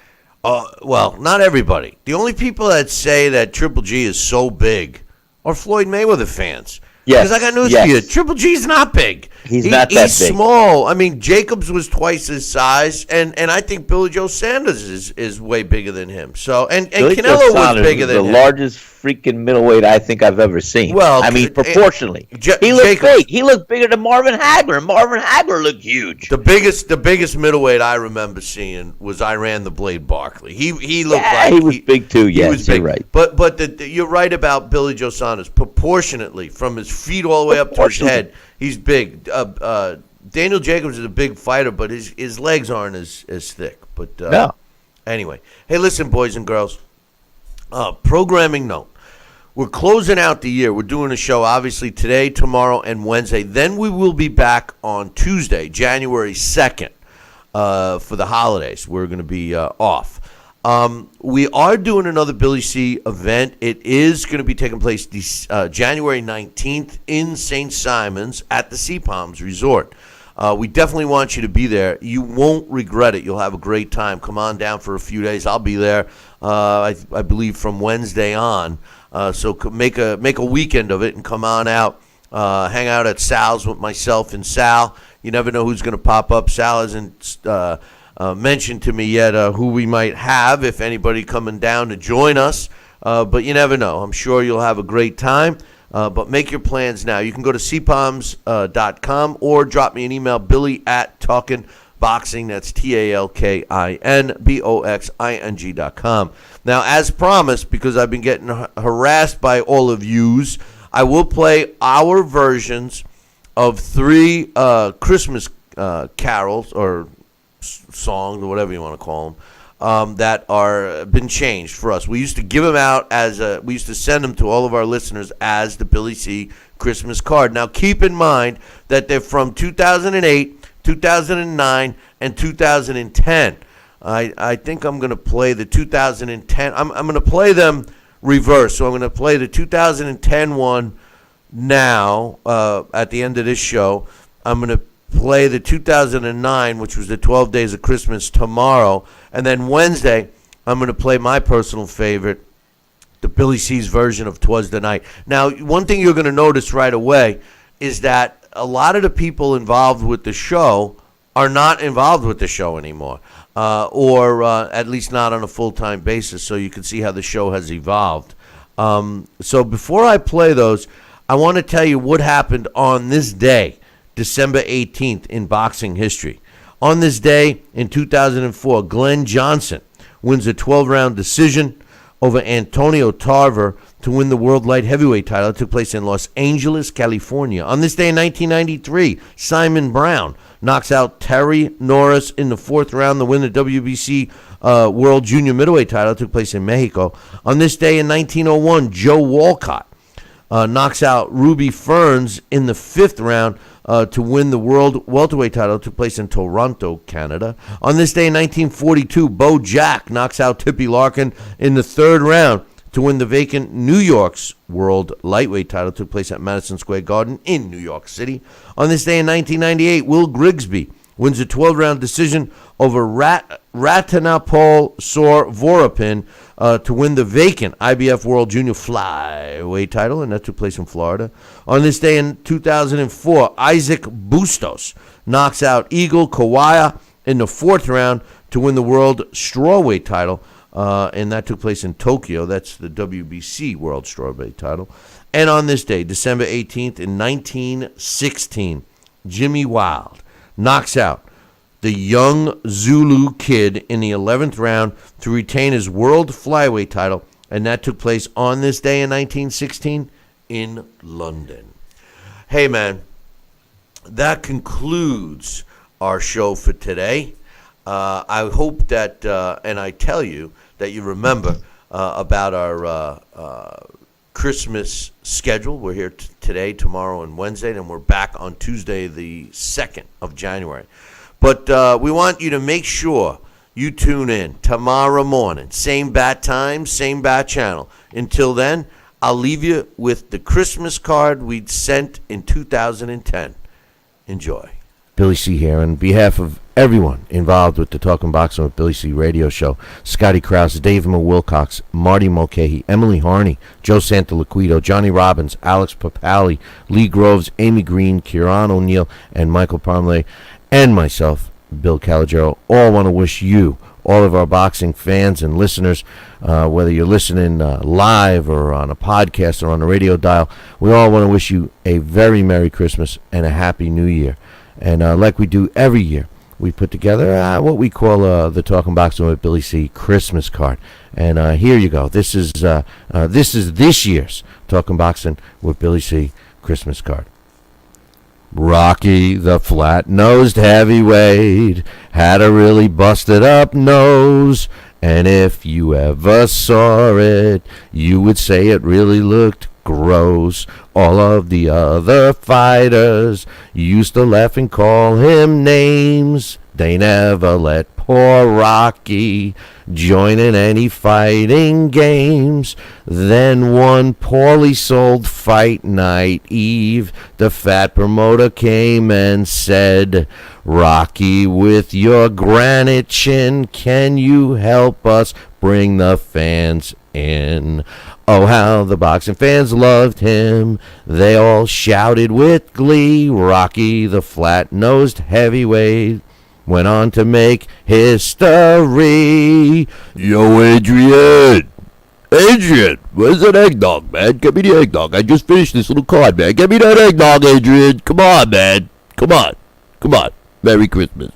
well, not everybody. The only people that say that Triple G is so big are Floyd Mayweather fans. Yes. Because I got news for you. Triple G's not big. He's not that big. He's small. I mean, Jacobs was twice his size, and I think Billy Joe Sanders is way bigger than him. So and Canelo was bigger than him. The largest freaking middleweight I think I've ever seen. Well, I mean, proportionally, he looked big. He looked bigger than Marvin Hagler. Marvin Hagler looked huge. The biggest middleweight I remember seeing was Iran the Blade Barkley. He looked like he was big too. Yes, he was big. You're right. But you're right about Billy Joe Saunders. Proportionately, from his feet all the way up to his head, he's big. Daniel Jacobs is a big fighter, but his legs aren't as thick. But no. Anyway, hey, listen, boys and girls. Programming note. We're closing out the year. We're doing a show, obviously, today, tomorrow, and Wednesday. Then we will be back on Tuesday, January 2nd, for the holidays. We're going to be off. We are doing another Billy C event. It is going to be taking place January 19th in St. Simons at the Sea Palms Resort. We definitely want you to be there. You won't regret it. You'll have a great time. Come on down for a few days. I'll be there, I believe, from Wednesday on. So make a weekend of it and come on out. Hang out at Sal's with myself and Sal. You never know who's going to pop up. Sal hasn't mentioned to me yet who we might have, if anybody coming down to join us. But you never know. I'm sure you'll have a great time. But make your plans now. You can go to cpalms.com or drop me an email, billy@talkinboxing. That's TALKINBOXING.com. Now, as promised, because I've been getting harassed by all of yous, I will play our versions of 3 Christmas carols or songs or whatever you want to call them. That are been changed for us. We used to give them out we used to send them to all of our listeners as the Billy C Christmas card. Now, keep in mind that they're from 2008, 2009, and 2010. I think I'm going to play the 2010. I'm going to play them reverse. So I'm going to play the 2010 one now at the end of this show. I'm going to play the 2009, which was the 12 Days of Christmas, tomorrow. And then Wednesday, I'm going to play my personal favorite, the Billy C's version of 'Twas the Night. Now, one thing you're going to notice right away is that a lot of the people involved with the show are not involved with the show anymore, or at least not on a full-time basis, so you can see how the show has evolved. So before I play those, I want to tell you what happened on this day, December 18th, in boxing history. On this day in 2004, Glenn Johnson wins a 12-round decision over Antonio Tarver to win the World Light Heavyweight title. It took place in Los Angeles, California. On this day in 1993, Simon Brown knocks out Terry Norris in the 4th round to win the WBC World Junior Middleweight title. It took place in Mexico. On this day in 1901, Joe Walcott knocks out Ruby Ferns in the 5th round to win the World Welterweight title. It took place in Toronto, Canada. On this day in 1942, Bo Jack knocks out Tippy Larkin in the 3rd round to win the vacant New York's World Lightweight title. It took place at Madison Square Garden in New York City. On this day in 1998, Will Grigsby wins a 12-round decision over Ratanapol Vorapin to win the vacant IBF World Junior Flyweight title, and that took place in Florida. On this day in 2004, Isaac Bustos knocks out Eagle Kawaya in the 4th round to win the World Strawweight title, and that took place in Tokyo. That's the WBC World Strawweight title. And on this day, December 18th, in 1916, Jimmy Wild knocks out the young Zulu Kid in the 11th round to retain his World Flyweight title, and that took place on this day in 1916 in London. Hey, man, that concludes our show for today. I hope that, and I tell you, that you remember about our Christmas schedule. We're here today, tomorrow, and Wednesday, and we're back on Tuesday, the 2nd of January. But we want you to make sure you tune in tomorrow morning. Same bat time, same bat channel. Until then, I'll leave you with the Christmas card we sent in 2010. Enjoy. Billy C. here. On behalf of everyone involved with the Talking Boxing with Billy C. radio show, Scotty Krause, Dave Wilcox, Marty Mulcahy, Emily Harney, Joe Santaliquido, Johnny Robbins, Alex Papali, Lee Groves, Amy Green, Kieran O'Neill, and Michael Parmley, and myself, Bill Calogero, all want to wish you, all of our boxing fans and listeners, whether you're listening live or on a podcast or on a radio dial, we all want to wish you a very Merry Christmas and a Happy New Year. And like we do every year, we put together what we call the Talking Boxing with Billy C. Christmas card. And here you go. This is this year's Talking Boxing with Billy C. Christmas card. Rocky the flat-nosed heavyweight had a really busted-up nose, and if you ever saw it, you would say it really looked gross. All of the other fighters used to laugh and call him names. They never let poor Rocky join in any fighting games. Then one poorly sold fight night eve, the fat promoter came and said, Rocky, with your granite chin, can you help us bring the fans in? Oh, how the boxing fans loved him. They all shouted with glee. Rocky, the flat-nosed heavyweight, went on to make history. Yo, Adrian, where's that eggnog, man? Get me the eggnog. I just finished this little card, man. Get me that eggnog, Adrian. Come on, man. Come on. Merry Christmas.